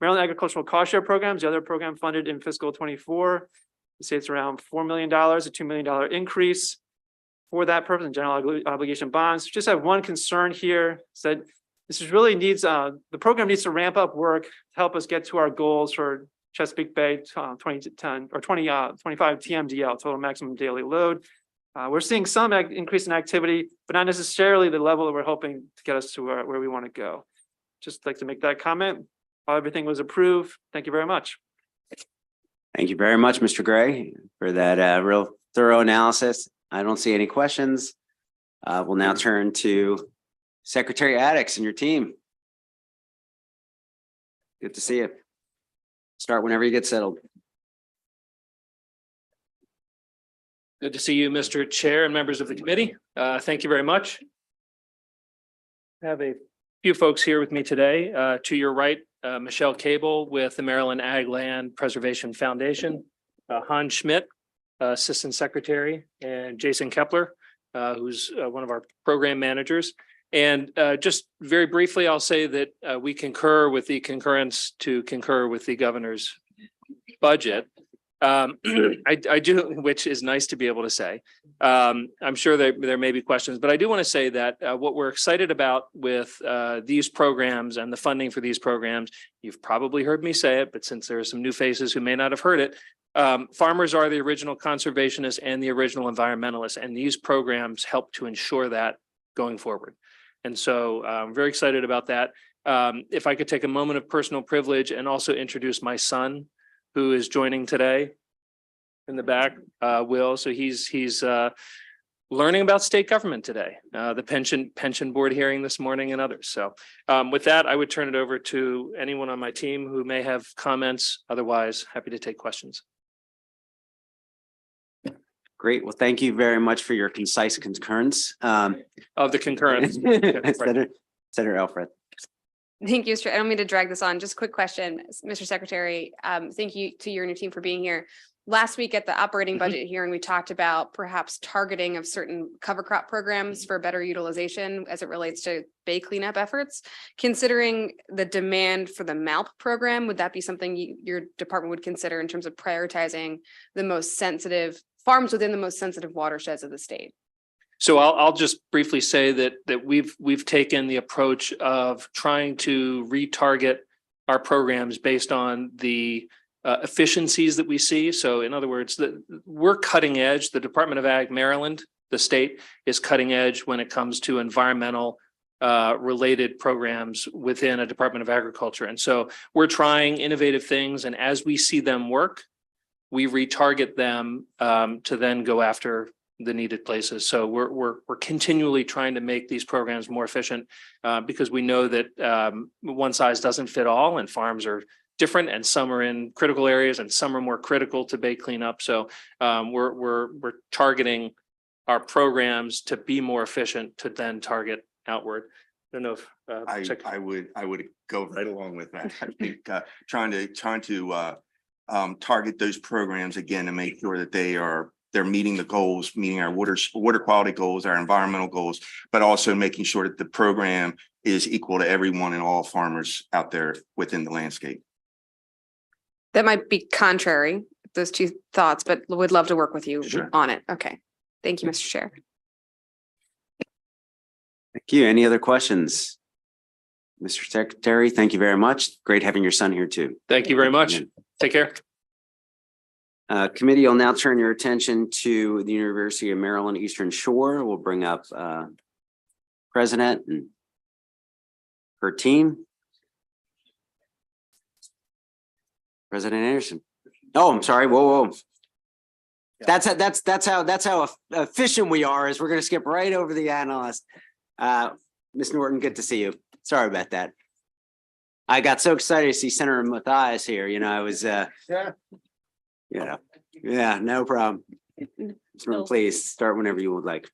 Maryland Agricultural Cost Share Programs, the other program funded in fiscal 24, we say it's around $4 million, a $2 million increase for that purpose in general obligation bonds. Just have one concern here, is that this is really needs, the program needs to ramp up work to help us get to our goals for Chesapeake Bay 2010 or 25 TMDL, total maximum daily load. We're seeing some increase in activity, but not necessarily the level that we're hoping to get us to where we want to go. Just like to make that comment. Everything was approved. Thank you very much. Thank you very much, Mr. Gray, for that real thorough analysis. I don't see any questions. We'll now turn to Secretary Addix and your team. Good to see you. Start whenever you get settled. Good to see you, Mr. Chair and members of the committee. Thank you very much. I have a few folks here with me today. To your right, Michelle Cable with the Maryland Ag Land Preservation Foundation, Hans Schmidt, Assistant Secretary, and Jason Kepler, who's one of our program managers. And just very briefly, I'll say that we concur with the concurrence to concur with the governor's budget. I do, which is nice to be able to say. I'm sure there may be questions, but I do want to say that what we're excited about with these programs and the funding for these programs, you've probably heard me say it, but since there are some new faces who may not have heard it, farmers are the original conservationists and the original environmentalists, and these programs help to ensure that going forward. And so I'm very excited about that. If I could take a moment of personal privilege and also introduce my son, who is joining today in the back, Will. So he's learning about state government today, the pension board hearing this morning and others. So with that, I would turn it over to anyone on my team who may have comments. Otherwise, happy to take questions. Great. Well, thank you very much for your concise concurrence. Of the concurrence. Senator Alfred. Thank you, Mr. I don't mean to drag this on. Just a quick question, Mr. Secretary. Thank you to you and your team for being here. Last week at the operating budget hearing, we talked about perhaps targeting of certain cover crop programs for better utilization as it relates to bay cleanup efforts. Considering the demand for the MALP program, would that be something your department would consider in terms of prioritizing the most sensitive farms within the most sensitive watersheds of the state? So I'll just briefly say that we've taken the approach of trying to retarget our programs based on the efficiencies that we see. So in other words, we're cutting edge. The Department of Ag Maryland, the state, is cutting edge when it comes to environmental related programs within a Department of Agriculture. And so we're trying innovative things, and as we see them work, we retarget them to then go after the needed places. So we're continually trying to make these programs more efficient because we know that one size doesn't fit all, and farms are different, and some are in critical areas and some are more critical to bay cleanup. So we're targeting our programs to be more efficient to then target outward. I don't know if I would go right along with that. I think trying to target those programs again to make sure that they're meeting the goals, meeting our water quality goals, our environmental goals, but also making sure that the program is equal to everyone and all farmers out there within the landscape. That might be contrary, those two thoughts, but would love to work with you on it. Okay. Thank you, Mr. Chair. Thank you. Any other questions? Mr. Secretary, thank you very much. Great having your son here too. Thank you very much. Take care. Committee, you'll now turn your attention to the University of Maryland Eastern Shore. We'll bring up President and her team. President Anderson. Oh, I'm sorry. Whoa. That's how efficient we are, is we're going to skip right over the analyst. Ms. Norton, good to see you. Sorry about that. I got so excited to see Senator Mathias here. You know, I was, yeah, no problem. Please start whenever you would like.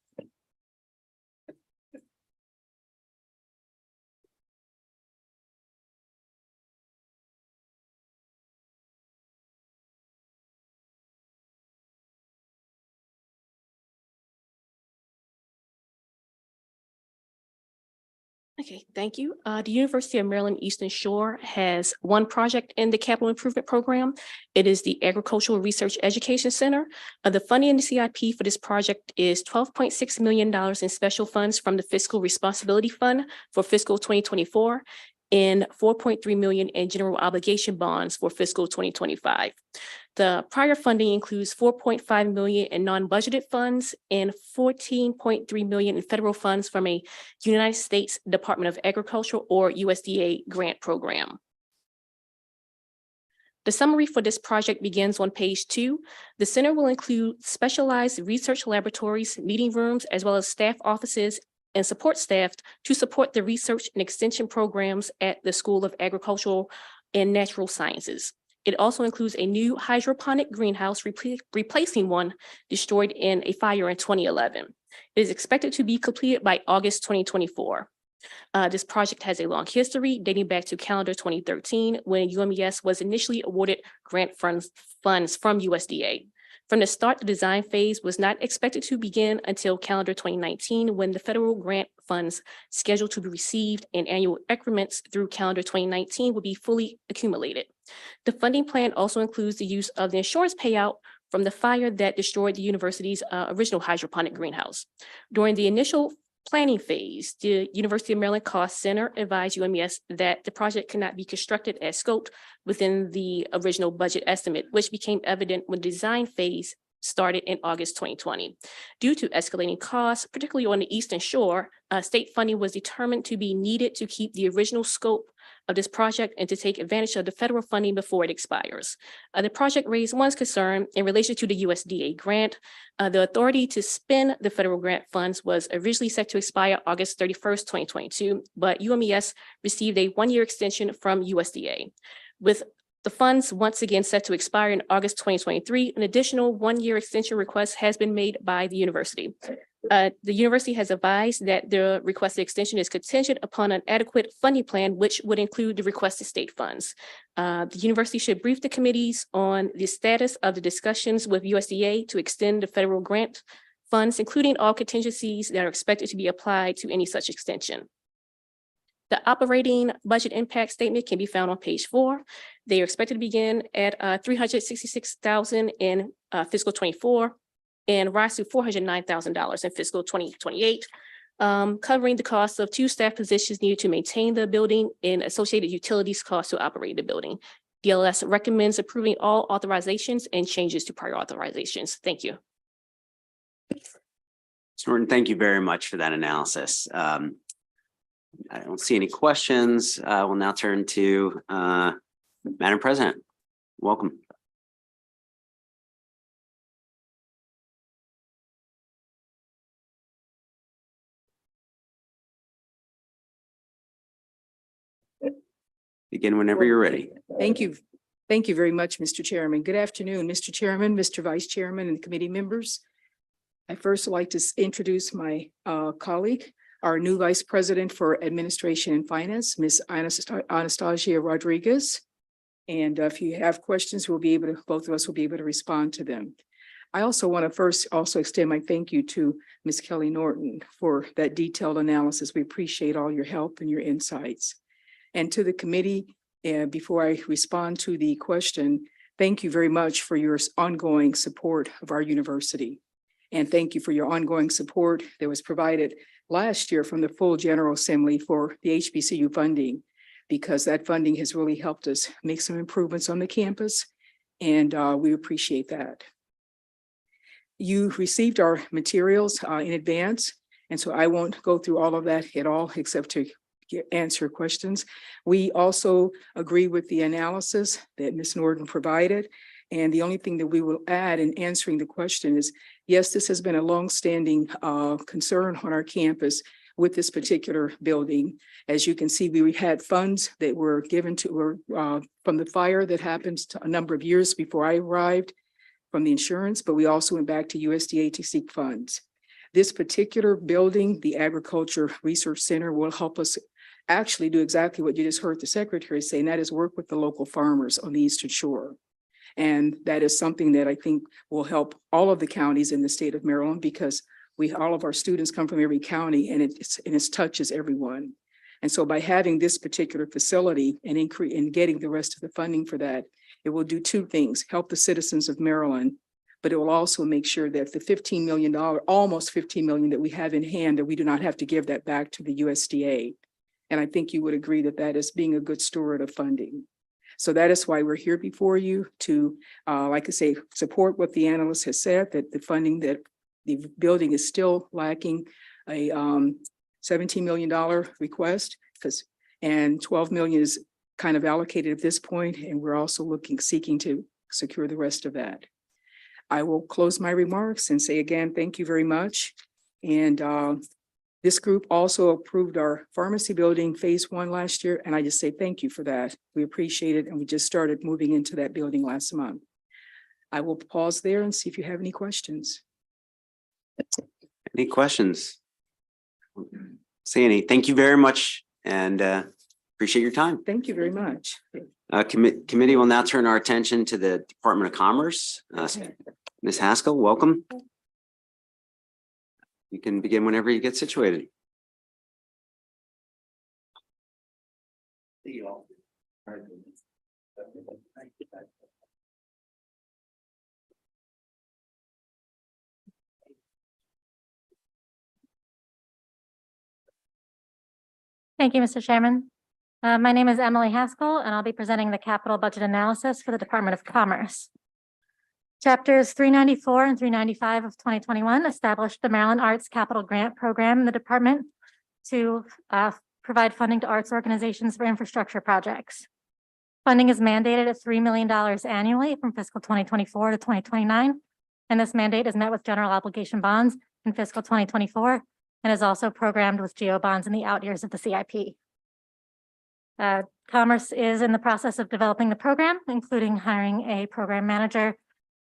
Okay, thank you. The University of Maryland Eastern Shore has one project in the capital improvement program. It is the Agricultural Research Education Center. The funding in the CIP for this project is $12.6 million in special funds from the Fiscal Responsibility Fund for fiscal 2024 and $4.3 million in general obligation bonds for fiscal 2025. The prior funding includes $4.5 million in non-budgeted funds and $14.3 million in federal funds from a United States Department of Agriculture or USDA grant program. The summary for this project begins on page 2. The center will include specialized research laboratories, meeting rooms, as well as staff offices and support staff to support the research and extension programs at the School of Agricultural and Natural Sciences. It also includes a new hydroponic greenhouse replacing one destroyed in a fire in 2011. It is expected to be completed by August 2024. This project has a long history dating back to calendar 2013, when UMES was initially awarded grant funds from USDA. From the start, the design phase was not expected to begin until calendar 2019, when the federal grant funds scheduled to be received and annual increments through calendar 2019 would be fully accumulated. The funding plan also includes the use of the insurance payout from the fire that destroyed the university's original hydroponic greenhouse. During the initial planning phase, the University of Maryland Cost Center advised UMES that the project cannot be constructed as scoped within the original budget estimate, which became evident when the design phase started in August 2020. Due to escalating costs, particularly on the Eastern Shore, state funding was determined to be needed to keep the original scope of this project and to take advantage of the federal funding before it expires. The project raised one concern in relation to the USDA grant. The authority to spend the federal grant funds was originally set to expire August 31st, 2022, but UMES received a one-year extension from USDA. With the funds once again set to expire in August 2023, an additional one-year extension request has been made by the university. The university has advised that the requested extension is contingent upon an adequate funding plan, which would include the requested state funds. The university should brief the committees on the status of the discussions with USDA to extend the federal grant funds, including all contingencies that are expected to be applied to any such extension. The operating budget impact statement can be found on page 4. They are expected to begin at $366,000 in fiscal 24 and rise to $409,000 in fiscal 2028, covering the cost of 2 staff positions needed to maintain the building and associated utilities costs to operate the building. DLS recommends approving all authorizations and changes to prior authorizations. Thank you. Mr. Norton, thank you very much for that analysis. I don't see any questions. We'll now turn to Madam President. Welcome. Begin whenever you're ready. Thank you. Thank you very much, Mr. Chairman. Good afternoon, Mr. Chairman, Mr. Vice Chairman, and committee members. I first would like to introduce my colleague, our new Vice President for Administration and Finance, Ms. Anastasia Rodriguez. And if you have questions, both of us will be able to respond to them. I also want to first also extend my thank you to Ms. Kelly Norton for that detailed analysis. We appreciate all your help and your insights. And to the committee, before I respond to the question, thank you very much for your ongoing support of our university. And thank you for your ongoing support that was provided last year from the full General Assembly for the HBCU funding, because that funding has really helped us make some improvements on the campus, and we appreciate that. You received our materials in advance, and so I won't go through all of that at all, except to answer questions. We also agree with the analysis that Ms. Norton provided. And the only thing that we will add in answering the question is, yes, this has been a longstanding concern on our campus with this particular building. As you can see, we had funds that were given to from the fire that happened a number of years before I arrived from the insurance, but we also went back to USDA to seek funds. This particular building, the Agriculture Research Center, will help us actually do exactly what you just heard the secretary say, and that is work with the local farmers on the Eastern Shore. And that is something that I think will help all of the counties in the state of Maryland, because all of our students come from every county, and it touches everyone. And so by having this particular facility and getting the rest of the funding for that, it will do 2 things: help the citizens of Maryland, but it will also make sure that the $15 million, almost $15 million that we have in hand, that we do not have to give that back to the USDA. And I think you would agree that that is being a good steward of funding. So that is why we're here before you to, like I say, support what the analyst has said, that the funding that the building is still lacking a $17 million request, and $12 million is kind of allocated at this point, and we're also seeking to secure the rest of that. I will close my remarks and say again, thank you very much. And This group also approved our pharmacy building phase 1 last year, and I just say thank you for that. We appreciate it, and we just started moving into that building last month. I will pause there and see if you have any questions. Any questions? See any? Thank you very much and appreciate your time. Thank you very much. Committee will now turn our attention to the Department of Commerce. Ms. Haskell, welcome. You can begin whenever you get situated. Thank you, Mr. Chairman. My name is Emily Haskell, and I'll be presenting the capital budget analysis for the Department of Commerce. Chapters 394 and 395 of 2021 established the Maryland Arts Capital Grant Program in the department to provide funding to arts organizations for infrastructure projects. Funding is mandated at $3 million annually from fiscal 2024 to 2029, and this mandate is met with general obligation bonds in fiscal 2024 and is also programmed with GO bonds in the out years of the CIP. Commerce is in the process of developing the program, including hiring a program manager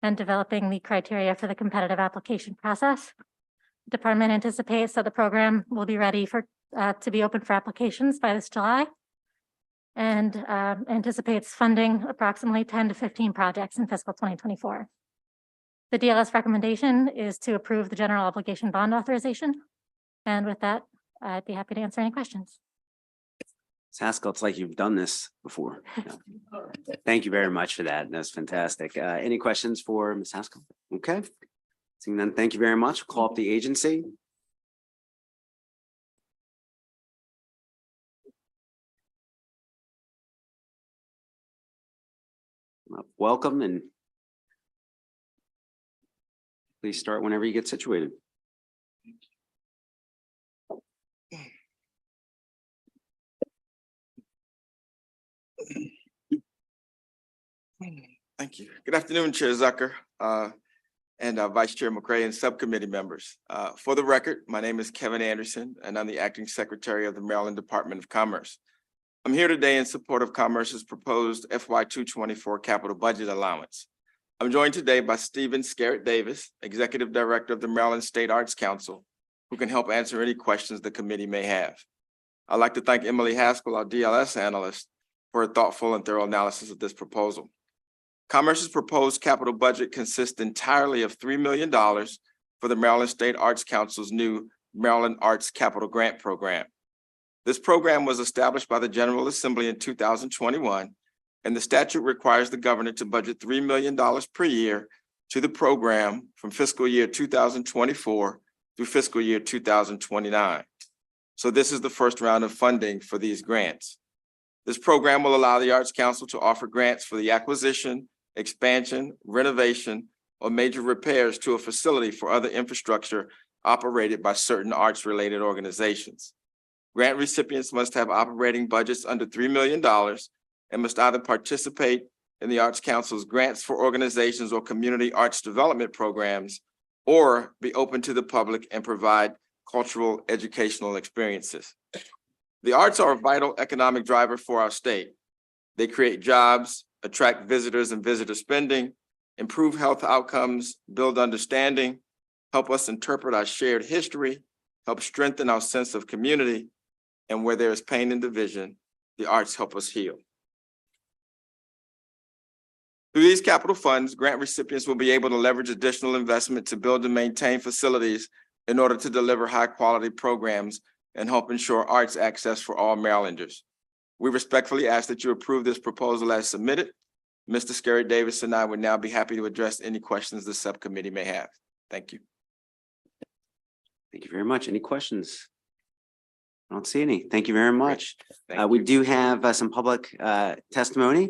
and developing the criteria for the competitive application process. The department anticipates that the program will be ready for to be open for applications by this July, and anticipates funding approximately 10 to 15 projects in fiscal 2024. The DLS recommendation is to approve the general obligation bond authorization. And with that, I'd be happy to answer any questions. Ms. Haskell, it's like you've done this before. Yeah. Thank you very much for that. That's fantastic. Any questions for Ms. Haskell? Okay. Seeing none, thank you very much. Call up the agency. Welcome, and please start whenever you get situated. Thank you. Good afternoon, Chair Zucker, and Vice Chair McCray and subcommittee members. For the record, my name is Kevin Anderson, and I'm the Acting Secretary of the Maryland Department of Commerce. I'm here today in support of Commerce's proposed FY 224 capital budget allowance. I'm joined today by Stephen Scarrett Davis, Executive Director of the Maryland State Arts Council, who can help answer any questions the committee may have. I'd like to thank Emily Haskell, our DLS analyst, for a thoughtful and thorough analysis of this proposal. Commerce's proposed capital budget consists entirely of $3 million for the Maryland State Arts Council's new Maryland Arts Capital Grant Program. This program was established by the General Assembly in 2021, and the statute requires the governor to budget $3 million per year to the program from fiscal year 2024 through fiscal year 2029. So this is the first round of funding for these grants. This program will allow the Arts Council to offer grants for the acquisition, expansion, renovation, or major repairs to a facility for other infrastructure operated by certain arts-related organizations. Grant recipients must have operating budgets under $3 million and must either participate in the Arts Council's grants for organizations or community arts development programs, or be open to the public and provide cultural educational experiences. The arts are a vital economic driver for our state. They create jobs, attract visitors and visitor spending, improve health outcomes, build understanding, help us interpret our shared history, help strengthen our sense of community, and where there is pain and division, the arts help us heal. Through these capital funds, grant recipients will be able to leverage additional investment to build and maintain facilities in order to deliver high-quality programs and help ensure arts access for all Marylanders. We respectfully ask that you approve this proposal as submitted. Mr. Scarrett Davis and I would now be happy to address any questions the subcommittee may have. Thank you. Thank you very much. Any questions? I don't see any. Thank you very much. Thank We you. do have some public testimony.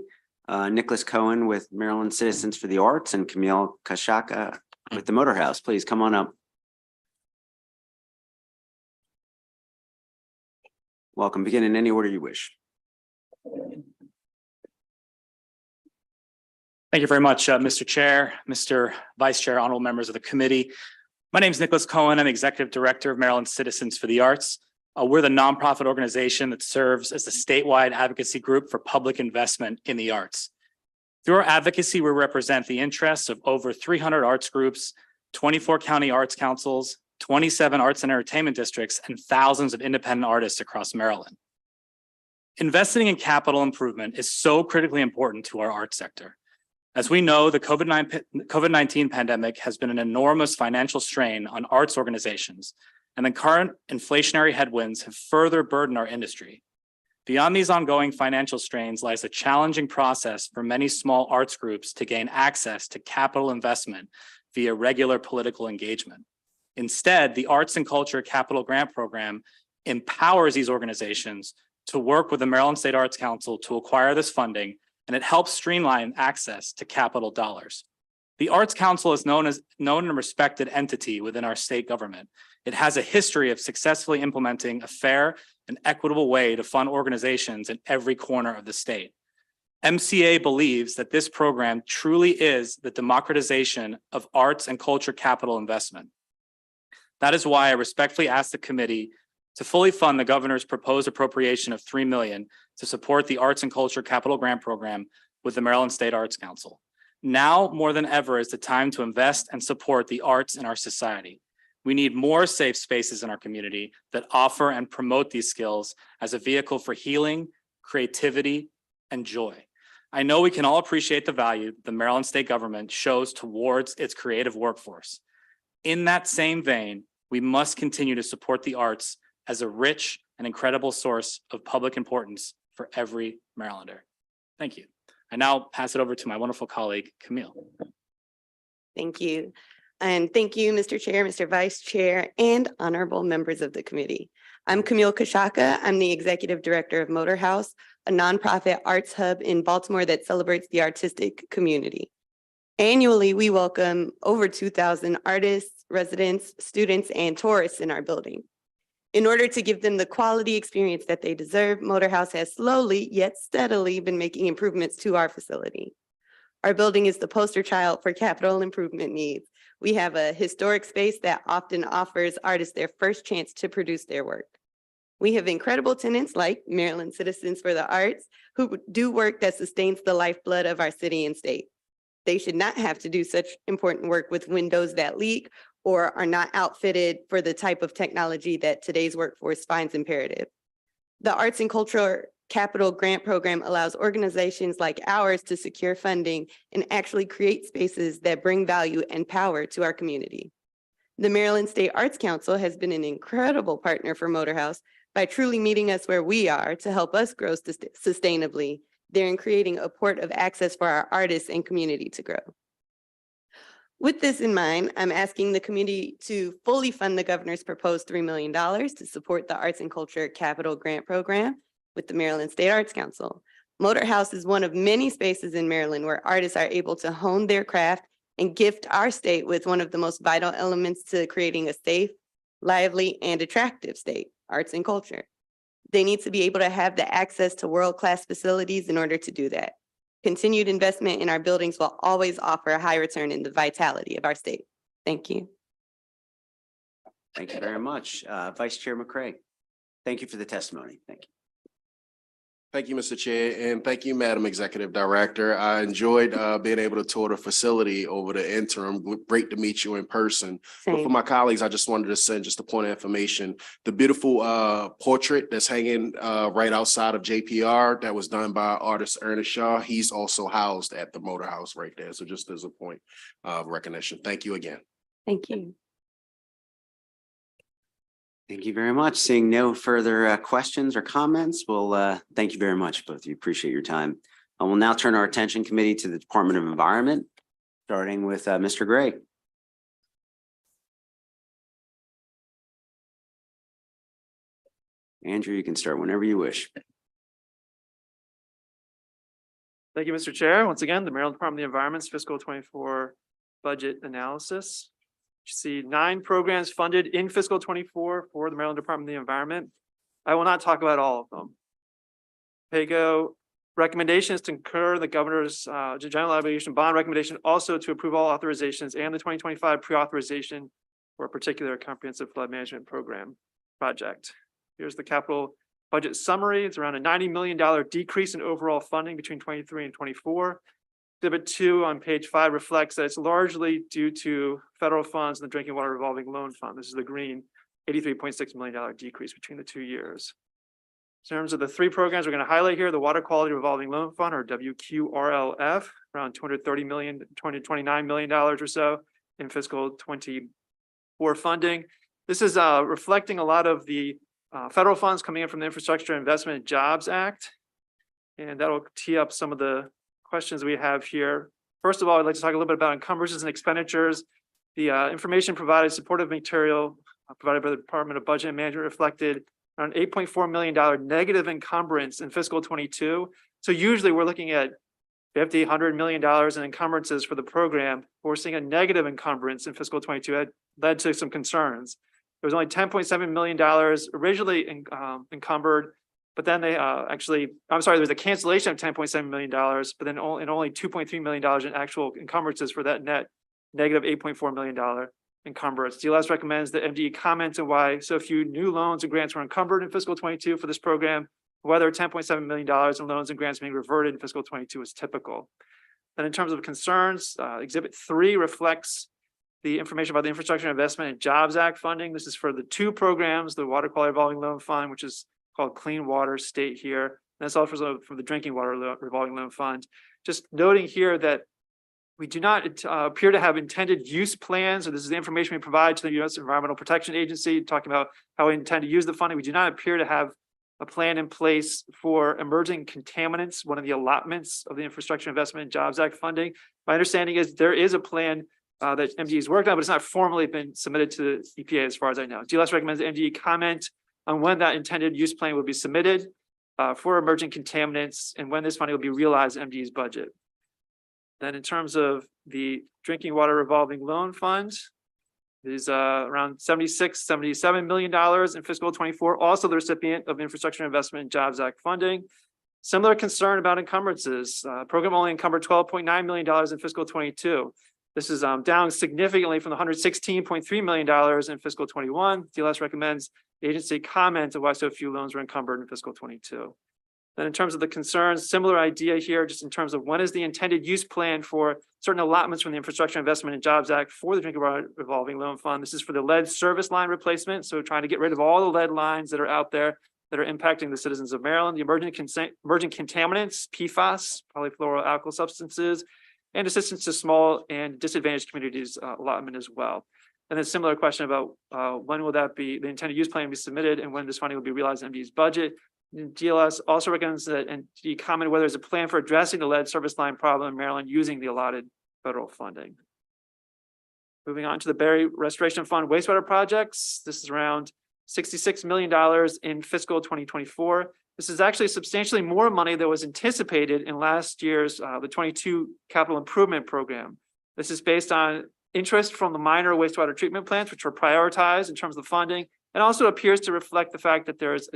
Nicholas Cohen with Maryland Citizens for the Arts and Camille Kashaka with the Motor House. Please come on up. Welcome. Begin in any order you wish. Thank you very much, Mr. Chair, Mr. Vice Chair, honorable members of the committee. My name is Nicholas Cohen. I'm Executive Director of Maryland Citizens for the Arts. We're the nonprofit organization that serves as the statewide advocacy group for public investment in the arts. Through our advocacy, we represent the interests of over 300 arts groups, 24 county arts councils, 27 arts and entertainment districts, and thousands of independent artists across Maryland. Investing in capital improvement is so critically important to our arts sector. As we know, the COVID-19 pandemic has been an enormous financial strain on arts organizations, and the current inflationary headwinds have further burdened our industry. Beyond these ongoing financial strains lies a challenging process for many small arts groups to gain access to capital investment via regular political engagement. Instead, the Arts and Culture Capital Grant Program empowers these organizations to work with the Maryland State Arts Council to acquire this funding, and it helps streamline access to capital dollars. The Arts Council is known and respected entity within our state government. It has a history of successfully implementing a fair and equitable way to fund organizations in every corner of the state. MCA believes that this program truly is the democratization of arts and culture capital investment. That is why I respectfully ask the committee to fully fund the governor's proposed appropriation of $3 million to support the Arts and Culture Capital Grant Program with the Maryland State Arts Council. Now more than ever is the time to invest and support the arts in our society. We need more safe spaces in our community that offer and promote these skills as a vehicle for healing, creativity, and joy. I know we can all appreciate the value the Maryland state government shows towards its creative workforce. In that same vein, we must continue to support the arts as a rich and incredible source of public importance for every Marylander. Thank you. I now pass it over to my wonderful colleague, Camille. Thank you. And thank you, Mr. Chair, Mr. Vice Chair, and honorable members of the committee. I'm Camille Kashaka. I'm the Executive Director of Motor House, a nonprofit arts hub in Baltimore that celebrates the artistic community. Annually, we welcome over 2,000 artists, residents, students, and tourists in our building. In order to give them the quality experience that they deserve, Motor House has slowly yet steadily been making improvements to our facility. Our building is the poster child for capital improvement needs. We have a historic space that often offers artists their first chance to produce their work. We have incredible tenants like Maryland Citizens for the Arts, who do work that sustains the lifeblood of our city and state. They should not have to do such important work with windows that leak or are not outfitted for the type of technology that today's workforce finds imperative. The Arts and Culture Capital Grant Program allows organizations like ours to secure funding and actually create spaces that bring value and power to our community. The Maryland State Arts Council has been an incredible partner for Motor House by truly meeting us where we are to help us grow sustainably. They're in creating a port of access for our artists and community to grow. With this in mind, I'm asking the committee to fully fund the governor's proposed $3 million to support the Arts and Culture Capital Grant Program with the Maryland State Arts Council. Motor House is one of many spaces in Maryland where artists are able to hone their craft and gift our state with one of the most vital elements to creating a safe, lively, and attractive state, arts and culture. They need to be able to have the access to world-class facilities in order to do that. Continued investment in our buildings will always offer a high return in the vitality of our state. Thank you. Thank you very much. Vice Chair McCray, thank you for the testimony. Thank you. Thank you, Mr. Chair, and thank you, Madam Executive Director. I enjoyed being able to tour the facility over the interim. Great to meet you in person. But for my colleagues, I just wanted to send just a point of information. The beautiful portrait that's hanging right outside of JPR that was done by artist Ernest Shaw, he's also housed at the Motor House right there. So just as a point of recognition. Thank you again. Thank you. Thank you very much. Seeing no further questions or comments, well, thank you very much, both of you. Appreciate your time. I will now turn our attention committee to the Department of Environment, starting with Mr. Gray. Andrew, you can start whenever you wish. Thank you, Mr. Chair. Once again, the Maryland Department of the Environment's fiscal 24 budget analysis. You see 9 programs funded in fiscal 24 for the Maryland Department of the Environment. I will not talk about all of them. PAYGO recommendations to concur the governor's general obligation bond recommendation, also to approve all authorizations and the 2025 pre-authorization for a particular comprehensive flood management program project. Here's the capital budget summary. It's around a $90 million decrease in overall funding between 23 and 24. Exhibit 2 on page 5 reflects that it's largely due to federal funds and the Drinking Water Revolving Loan Fund. This is the green $83.6 million decrease between the 2 years. In terms of the 3 programs we're going to highlight here, the Water Quality Revolving Loan Fund, or WQRLF, around $229 million or so in fiscal 24 funding. This is reflecting a lot of the federal funds coming in from the Infrastructure Investment and Jobs Act. And that'll tee up some of the questions we have here. First of all, I'd like to talk a little bit about encumbrances and expenditures. The information provided, supportive material provided by the Department of Budget and Management reflected around $8.4 million negative encumbrance in fiscal 22. So usually we're looking at $50, $100 million in encumbrances for the program. We're seeing a negative encumbrance in fiscal 22. That led to some concerns. There was only $10.7 million originally encumbered, but then they there was a cancellation of $10.7 million, but then only $2.3 million in actual encumbrances for that net negative $8.4 million encumbrance. DLS recommends that MDE comments on why so few new loans and grants were encumbered in fiscal 22 for this program, whether $10.7 million in loans and grants being reverted in fiscal 22 is typical. Then in terms of concerns, Exhibit 3 reflects the information about the Infrastructure Investment and Jobs Act funding. This is for the 2 programs, the Water Quality Revolving Loan Fund, which is called Clean Water State here. And that's also from the Drinking Water Revolving Loan Fund. Just noting here that we do not appear to have intended use plans, or this is the information we provide to the U.S. Environmental Protection Agency, talking about how we intend to use the funding. We do not appear to have a plan in place for emerging contaminants, one of the allotments of the Infrastructure Investment and Jobs Act funding. My understanding is there is a plan that MDE has worked on, but it's not formally been submitted to the EPA as far as I know. DLS recommends that MDE comment on when that intended use plan will be submitted for emerging contaminants and when this funding will be realized in MDE's budget. Then in terms of the Drinking Water Revolving Loan Fund, it is around $77 million in fiscal 24, also the recipient of Infrastructure Investment and Jobs Act funding. Similar concern about encumbrances. Program only encumbered $12.9 million in fiscal 22. This is down significantly from the $116.3 million in fiscal 21. DLS recommends the agency comment on why so few loans were encumbered in fiscal 22. Then in terms of the concerns, similar idea here, just in terms of when is the intended use plan for certain allotments from the Infrastructure Investment and Jobs Act for the Drinking Water Revolving Loan Fund. This is for the lead service line replacement. So trying to get rid of all the lead lines that are out there that are impacting the citizens of Maryland, the emerging contaminants, PFAS, polyfluoroalkyl substances, and assistance to small and disadvantaged communities allotment as well. And then similar question about when will that be, the intended use plan be submitted and when this funding will be realized in MDE's budget. And DLS also recommends that MDE comment whether there's a plan for addressing the lead service line problem in Maryland using the allotted federal funding. Moving on to the Berry Restoration Fund wastewater projects. This is around $66 million in fiscal 2024. This is actually substantially more money than was anticipated in last year's the 22 capital improvement program. This is based on interest from the minor wastewater treatment plants, which were prioritized in terms of funding, and also appears to reflect the fact that there is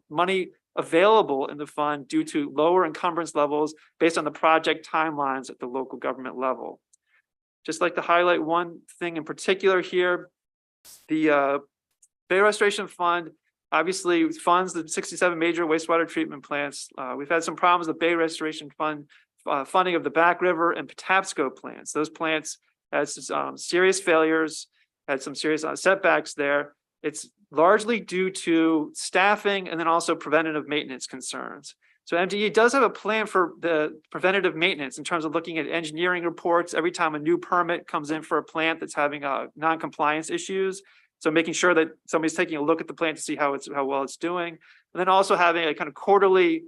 money available in the fund due to lower encumbrance levels based on the project timelines at the local government level. Just like to highlight one thing in particular here, the Bay Restoration Fund obviously funds the 67 major wastewater treatment plants. We've had some problems with the Bay Restoration Fund funding of the Back River and Patapsco plants. Those plants had some serious failures, had some serious setbacks there. It's largely due to staffing and then also preventative maintenance concerns. So MDE does have a plan for the preventative maintenance in terms of looking at engineering reports every time a new permit comes in for a plant that's having non-compliance issues. So making sure that somebody's taking a look at the plant to see how well it's doing. And then also having a kind of quarterly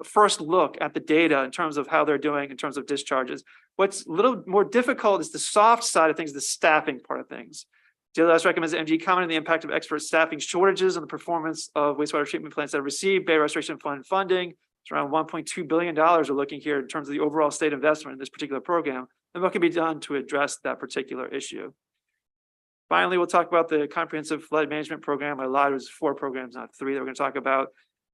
first look at the data in terms of how they're doing in terms of discharges. What's a little more difficult is the soft side of things, the staffing part of things. DLS recommends that MDE comment on the impact of expert staffing shortages on the performance of wastewater treatment plants that receive Bay Restoration Fund funding. It's around $1.2 billion we're looking here in terms of the overall state investment in this particular program, and what can be done to address that particular issue. Finally, we'll talk about the comprehensive flood management program. I lied, it was 4 programs, not 3 that we're going to talk about.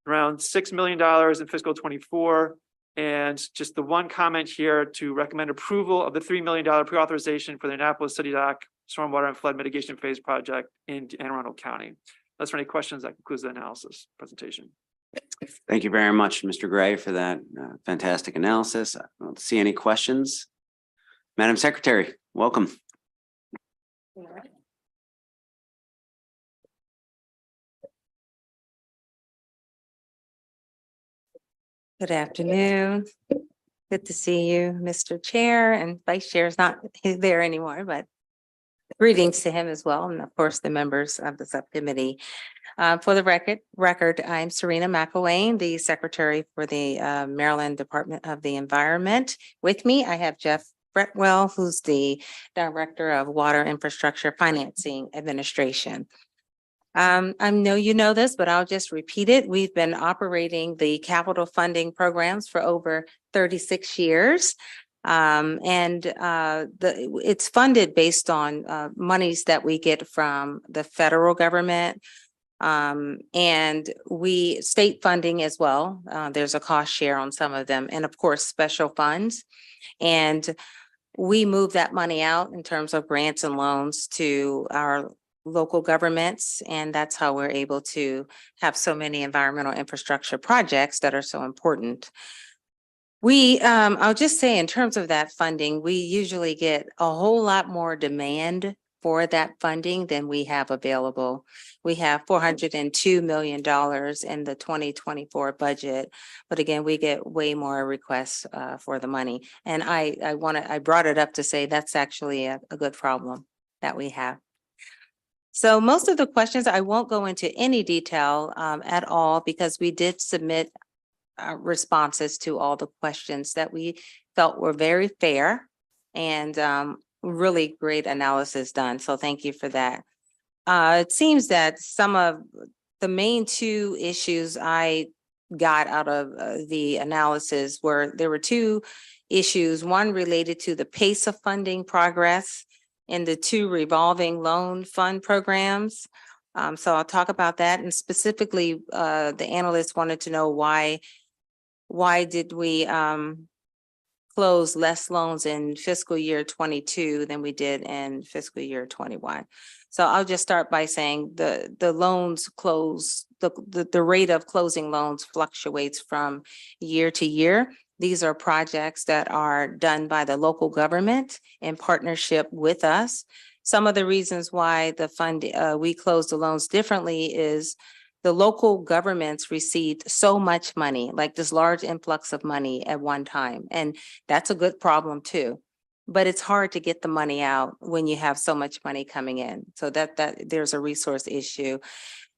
Around $6 million in fiscal 24. And just the one comment here to recommend approval of the $3 million pre-authorization for the Annapolis City Dock stormwater and flood mitigation phase project in Anne Arundel County. Unless there are any questions, that concludes the analysis presentation. Thank you very much, Mr. Gray, for that fantastic analysis. I don't see any questions. Madam Secretary, welcome. Good afternoon. Good to see you, Mr. Chair, and Vice Chair is not there anymore, but greetings to him as well, and of course, the members of the subcommittee. For the record, I'm Serena McElwain, the Secretary for the Maryland Department of the Environment. With me, I have Jeff Bretwell, who's the Director of Water Infrastructure Financing Administration. I know you know this, but I'll just repeat it. We've been operating the capital funding programs for over 36 years. It's funded based on monies that we get from the federal government. And state funding as well. There's a cost share on some of them, and of course, special funds. And we move that money out in terms of grants and loans to our local governments, and that's how we're able to have so many environmental infrastructure projects that are so important. I'll just say in terms of that funding, we usually get a whole lot more demand for that funding than we have available. We have $402 million in the 2024 budget, but again, we get way more requests for the money. And I brought it up to say that's actually a good problem that we have. So most of the questions, I won't go into any detail at all because we did submit responses to all the questions that we felt were very fair and really great analysis done. So thank you for that. It seems that some of the main two issues I got out of the analysis there were two issues, one related to the pace of funding progress in the two revolving loan fund programs. So I'll talk about that. And specifically, the analysts wanted to know why did we close less loans in fiscal year 22 than we did in fiscal year 21. So I'll just start by saying the loans close, the rate of closing loans fluctuates from year to year. These are projects that are done by the local government in partnership with us. Some of the reasons why we close the loans differently is the local governments received so much money, like this large influx of money at one time. And that's a good problem too. But it's hard to get the money out when you have so much money coming in. So that there's a resource issue.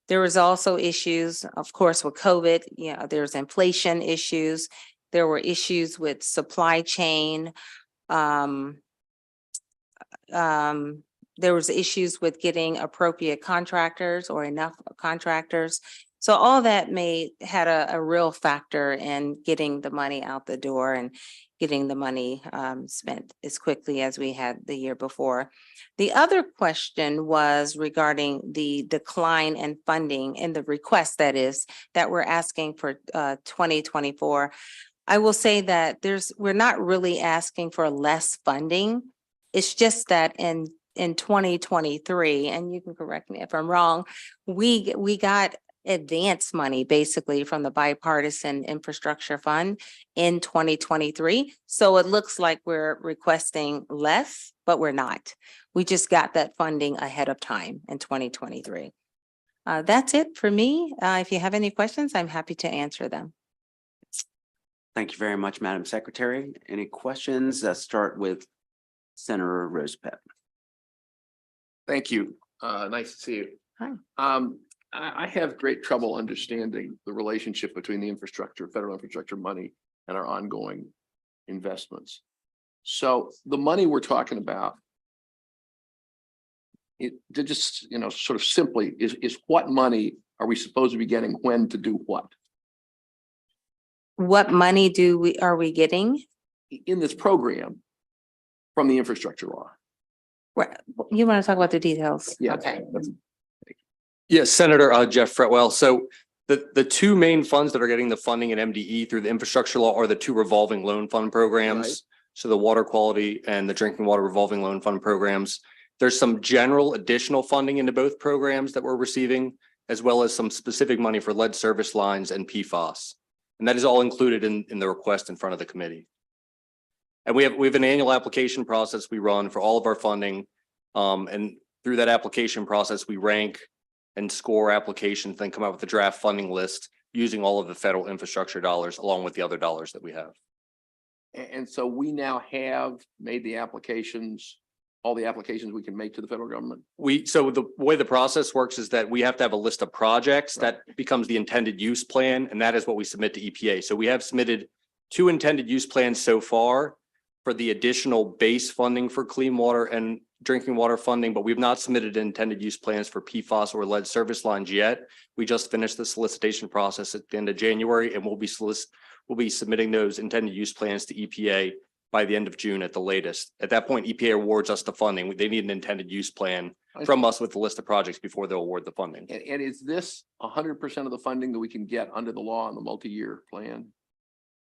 There was also issues, of course, with COVID. There's inflation issues. There were issues with supply chain. There was issues with getting appropriate contractors or enough contractors. So all that had a real factor in getting the money out the door and getting the money spent as quickly as we had the year before. The other question was regarding the decline in funding and the request that we're asking for 2024. I will say that we're not really asking for less funding. It's just that in 2023, and you can correct me if I'm wrong, we got advance money basically from the bipartisan infrastructure fund in 2023. So it looks like we're requesting less, but we're not. We just got that funding ahead of time in 2023. That's it for me. If you have any questions, I'm happy to answer them. Thank you very much, Madam Secretary. Any questions? Let's start with Senator Rosepep. Thank you. Nice to see you. Hi. I have great trouble understanding the relationship between the federal infrastructure money and our ongoing investments. So the money we're talking about, sort of simply is what money are we supposed to be getting when to do what? What money are we getting in this program from the infrastructure law? You want to talk about the details? Yeah. Okay. Yes, Senator Jeff Fretwell. So the two main funds that are getting the funding in MDE through the infrastructure law are the two revolving loan fund programs. Right. So the water quality and the drinking water revolving loan fund programs. There's some general additional funding into both programs that we're receiving, as well as some specific money for lead service lines and PFAS. And that is all included in the request in front of the committee. And we have an annual application process we run for all of our funding. And through that application process, we rank and score applications, then come out with a draft funding list using all of the federal infrastructure dollars along with the other dollars that we have. And so we now have made the applications, all the applications we can make to the federal government. So the way the process works is that we have to have a list of projects that becomes the intended use plan, and that is what we submit to EPA. So we have submitted 2 intended use plans so far for the additional base funding for clean water and drinking water funding, but we've not submitted intended use plans for PFAS or lead service lines yet. We just finished the solicitation process at the end of January, and we'll be submitting those intended use plans to EPA by the end of June at the latest. At that point, EPA awards us the funding. They need an intended use plan from us with the list of projects before they'll award the funding. And is this 100% of the funding that we can get under the law on the multi-year plan?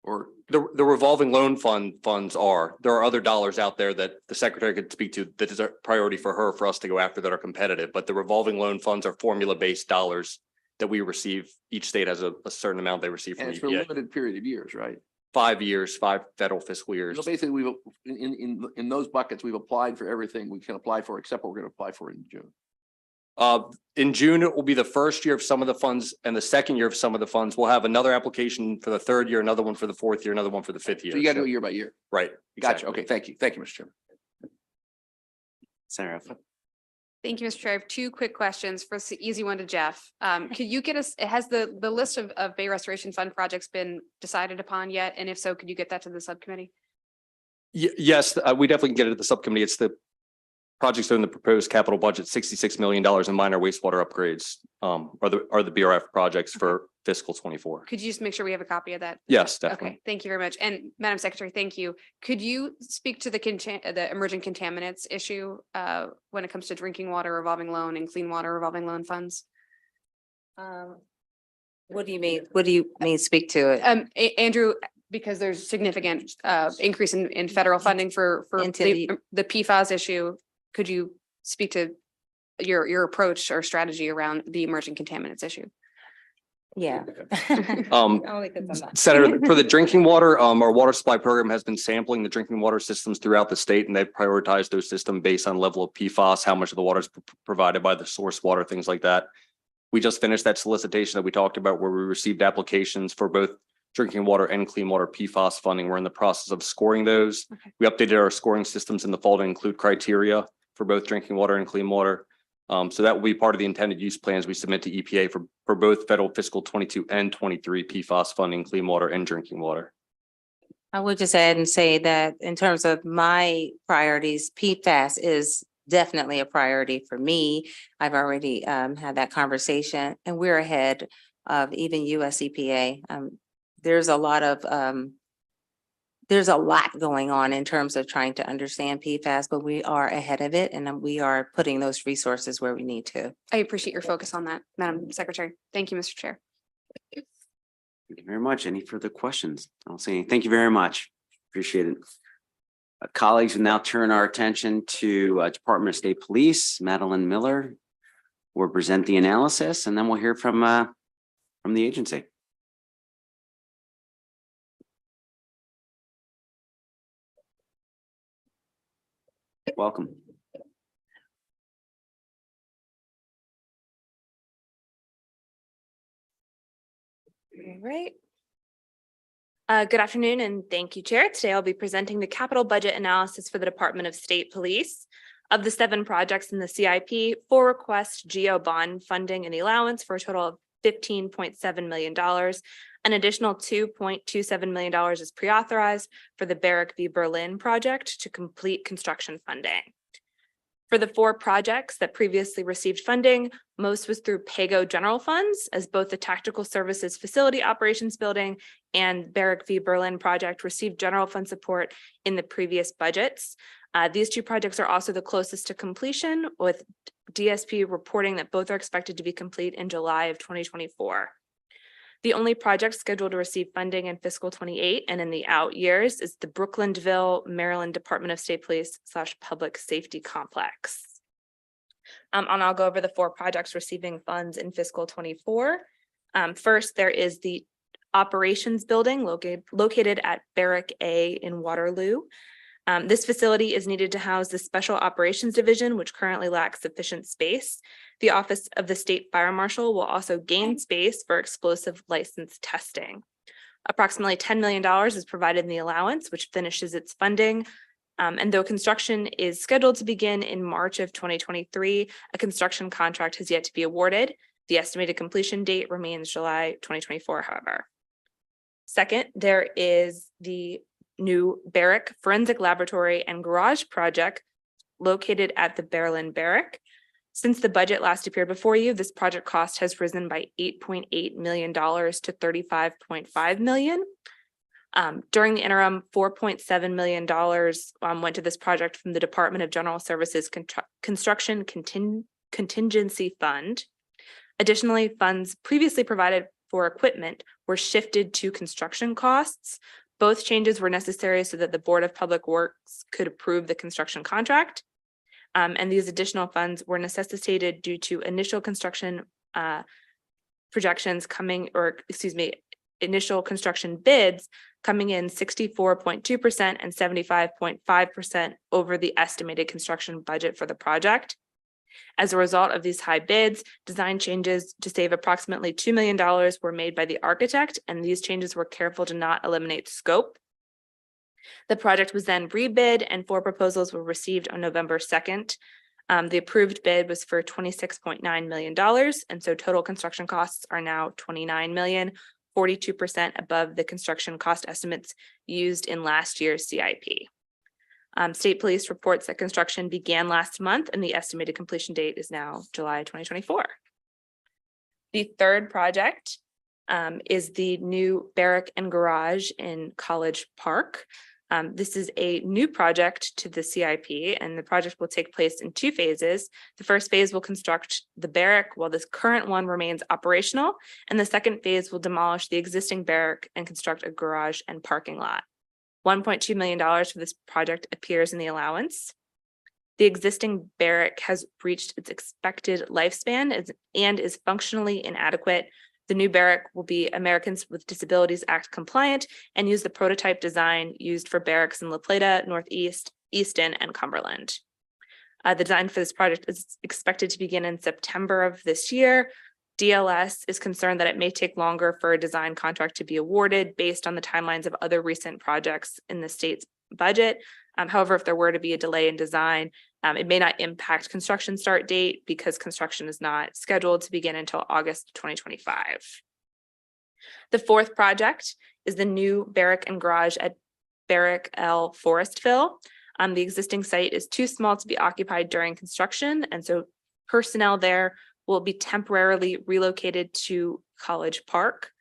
Or The revolving loan funds are, there are other dollars out there that the secretary could speak to that is a priority for us to go after that are competitive, but the revolving loan funds are formula-based dollars that we receive. Each state has a certain amount they receive from and it's for a EPA. limited period of years, right? 5 years, 5 federal fiscal years. So basically, we've in those buckets, we've applied for everything we can apply for, except what we're going to apply for in June. In June, it will be the first year of some of the funds and the second year of some of the funds. We'll have another application for the 3rd year, another one for the 4th year, another one for the 5th year. So you got to do it year by year. Right. Gotcha. exactly. Okay. Thank you. Thank you, Mr. Chairman. Sarah. Thank you, Mr. Chair. I have 2 quick questions. First, the easy one to Jeff. Could you get us, has the list of Bay Restoration Fund projects been decided upon yet? And if so, could you get that to the subcommittee? Yes, we definitely can get it at the subcommittee. It's the projects that are in the proposed capital budget, $66 million in minor wastewater upgrades are the BRF projects for fiscal 24. Could you just make sure we have a copy of that? Yes, definitely. Okay, thank you very much. And Madam Secretary, thank you. Could you speak to the emerging contaminants issue when it comes to drinking water revolving loan and clean water revolving loan funds? What do you mean? What do you mean, speak to it? Andrew, because there's significant increase in federal funding for Into the PFAS issue, could you speak to your approach or strategy around the emerging contaminants issue? Yeah. Senator, for the drinking water, our water supply program has been sampling the drinking water systems throughout the state, and they've prioritized those systems based on level of PFAS, how much of the water is provided by the source water, things like that. We just finished that solicitation that we talked about where we received applications for both drinking water and clean water PFAS funding. We're in the process of scoring those. Okay. We updated our scoring systems in the fall to include criteria for both drinking water and clean water. So that will be part of the intended use plans we submit to EPA for both federal fiscal 22 and 23 PFAS funding, clean water and drinking water. I would just add and say that in terms of my priorities, PFAS is definitely a priority for me. I've already had that conversation, and we're ahead of even US EPA. There's a lot going on in terms of trying to understand PFAS, but we are ahead of it, and we are putting those resources where we need to. I appreciate your focus on that, Madam Secretary. Thank you, Mr. Chair. Thank you very much. Any further questions? I don't see any. Thank you very much. Appreciate it. Colleagues, will now turn our attention to Department of State Police. Madeline Miller will present the analysis, and then we'll hear from the agency. Welcome. All right. Good afternoon and thank you, Chair. Today I'll be presenting the capital budget analysis for the Department of State Police. Of the 7 projects in the CIP, 4 request GO bond funding and allowance for a total of $15.7 million. An additional $2.27 million is pre-authorized for the Barrack v. Berlin project to complete construction funding. For the 4 projects that previously received funding, most was through PAYGO general funds, as both the Tactical Services Facility Operations Building and Barrack v. Berlin project received general fund support in the previous budgets. These 2 projects are also the closest to completion, with DSP reporting that both are expected to be complete in July of 2024. The only project scheduled to receive funding in fiscal 28 and in the out years is the Brooklandville, Maryland Department of State Police / Public Safety Complex. And I'll go over the 4 projects receiving funds in fiscal 24. First, there is the operations building located at Barrack A in Waterloo. This facility is needed to house the Special Operations Division, which currently lacks sufficient space. The Office of the State Fire Marshal will also gain space for explosive license testing. Approximately $10 million is provided in the allowance, which finishes its funding. And though construction is scheduled to begin in March of 2023, a construction contract has yet to be awarded. The estimated completion date remains July 2024, however. Second, there is the new Barrack Forensic Laboratory and Garage project located at the Berlin Barrack. Since the budget last appeared before you, this project cost has risen by $8.8 million to $35.5 million. During the interim, $4.7 million went to this project from the Department of General Services Construction Contingency Fund. Additionally, funds previously provided for equipment were shifted to construction costs. Both changes were necessary so that the Board of Public Works could approve the construction contract. And these additional funds were necessitated due to initial construction initial construction bids coming in 64.2% and 75.5% over the estimated construction budget for the project. As a result of these high bids, design changes to save approximately $2 million were made by the architect, and these changes were careful to not eliminate scope. The project was then rebid and 4 proposals were received on November 2nd. The approved bid was for $26.9 million, and so total construction costs are now $29 million, 42% above the construction cost estimates used in last year's CIP. State Police reports that construction began last month and the estimated completion date is now July 2024. The third project is the new Barrack and Garage in College Park. This is a new project to the CIP, and the project will take place in 2 phases. The first phase will construct the barrack while this current one remains operational, and the second phase will demolish the existing barrack and construct a garage and parking lot. $1.2 million for this project appears in the allowance. The existing barrack has reached its expected lifespan and is functionally inadequate. The new barrack will be Americans with Disabilities Act compliant and use the prototype design used for barracks in La Plata, Northeast, Easton, and Cumberland. The design for this project is expected to begin in September of this year. DLS is concerned that it may take longer for a design contract to be awarded based on the timelines of other recent projects in the state's budget. However, if there were to be a delay in design, it may not impact construction start date because construction is not scheduled to begin until August 2025. The fourth project is the new Barrack and Garage at Barrack L Forestville. The existing site is too small to be occupied during construction, and so personnel there will be temporarily relocated to College Park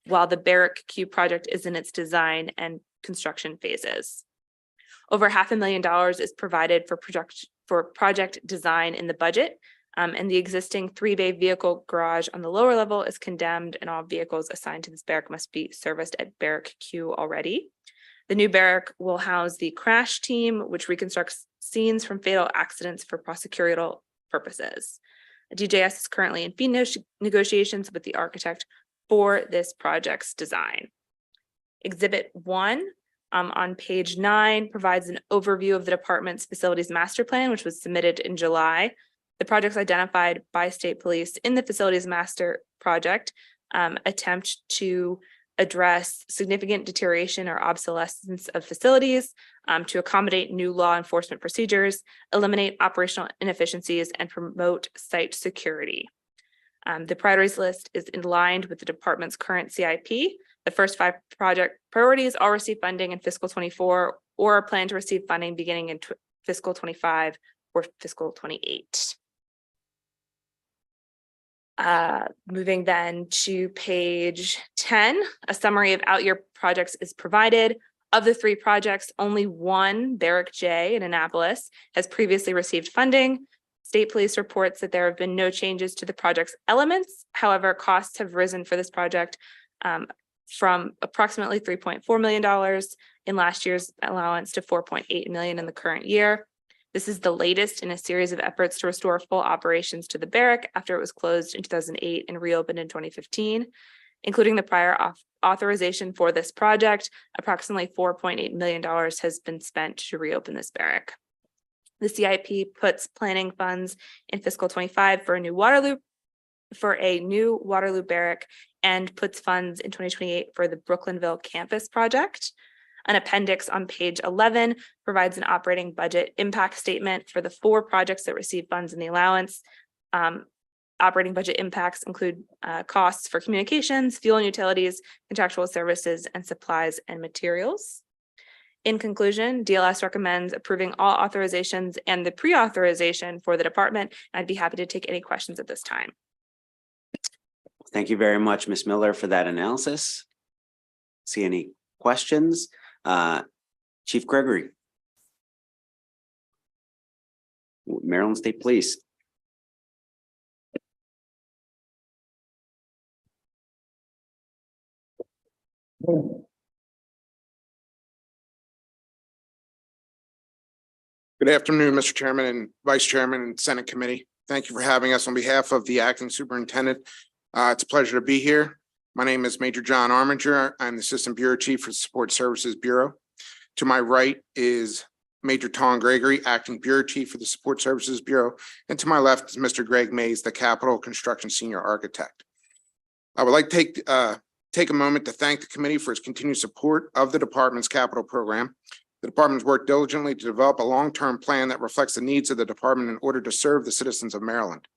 while the Barrack Q project is in its design and construction phases. Over $500,000 is provided for project design in the budget, and the existing 3-bay vehicle garage on the lower level is condemned, and all vehicles assigned to this barrack must be serviced at Barrack Q already. The new barrack will house the crash team, which reconstructs scenes from fatal accidents for prosecutorial purposes. DJS is currently in fee negotiations with the architect for this project's design. Exhibit 1 on page 9 provides an overview of the department's facilities master plan, which was submitted in July. The projects identified by State Police in the facilities master project attempt to address significant deterioration or obsolescence of facilities, to accommodate new law enforcement procedures, eliminate operational inefficiencies, and promote site security. The priorities list is in line with the department's current CIP. The first 5 project priorities all receive funding in fiscal 24 or plan to receive funding beginning in fiscal 25 or fiscal 28. Moving then to page 10, a summary of out-year projects is provided. Of the 3 projects, only one, Barrack J in Annapolis, has previously received funding. State Police reports that there have been no changes to the project's elements. However, costs have risen for this project from approximately $3.4 million in last year's allowance to $4.8 million in the current year. This is the latest in a series of efforts to restore full operations to the barrack after it was closed in 2008 and reopened in 2015. Including the prior authorization for this project, approximately $4.8 million has been spent to reopen this barrack. The CIP puts planning funds in fiscal 25 for a new Waterloo barrack and puts funds in 2028 for the Brooklynville campus project. An appendix on page 11 provides an operating budget impact statement for the 4 projects that receive funds in the allowance. Operating budget impacts include costs for communications, fuel and utilities, contractual services, and supplies and materials. In conclusion, DLS recommends approving all authorizations and the pre-authorization for the department. I'd be happy to take any questions at this time. Thank you very much, Ms. Miller, for that analysis. See any questions? Chief Gregory. Maryland State Police. Good afternoon, Mr. Chairman and Vice Chairman and Senate Committee. Thank you for having us on behalf of the Acting Superintendent. It's a pleasure to be here. My name is Major John Arminger. I'm the Assistant Bureau Chief for the Support Services Bureau. To my right is Major Tom Gregory, Acting Bureau Chief for the Support Services Bureau. And to my left is Mr. Greg Mays, the Capital Construction Senior Architect. I would like to take a moment to thank the committee for its continued support of the department's capital program. The department's worked diligently to develop a long-term plan that reflects the needs of the department in order to serve the citizens of Maryland.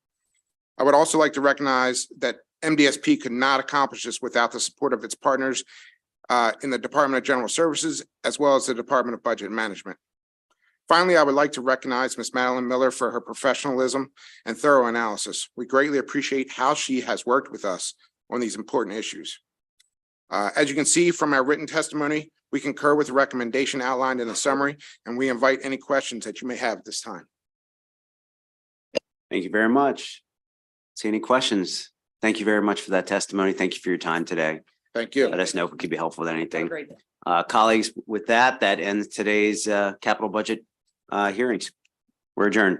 I would also like to recognize that MDSP could not accomplish this without the support of its partners in the Department of General Services, as well as the Department of Budget Management. Finally, I would like to recognize Ms. Madeline Miller for her professionalism and thorough analysis. We greatly appreciate how she has worked with us on these important issues. As you can see from our written testimony, we concur with the recommendation outlined in the summary, and we invite any questions that you may have at this time. Thank you very much. See any questions? Thank you very much for that testimony. Thank you for your time today. Thank you. Let us know if we could be helpful with anything. Colleagues, with that ends today's capital budget hearings. We're adjourned.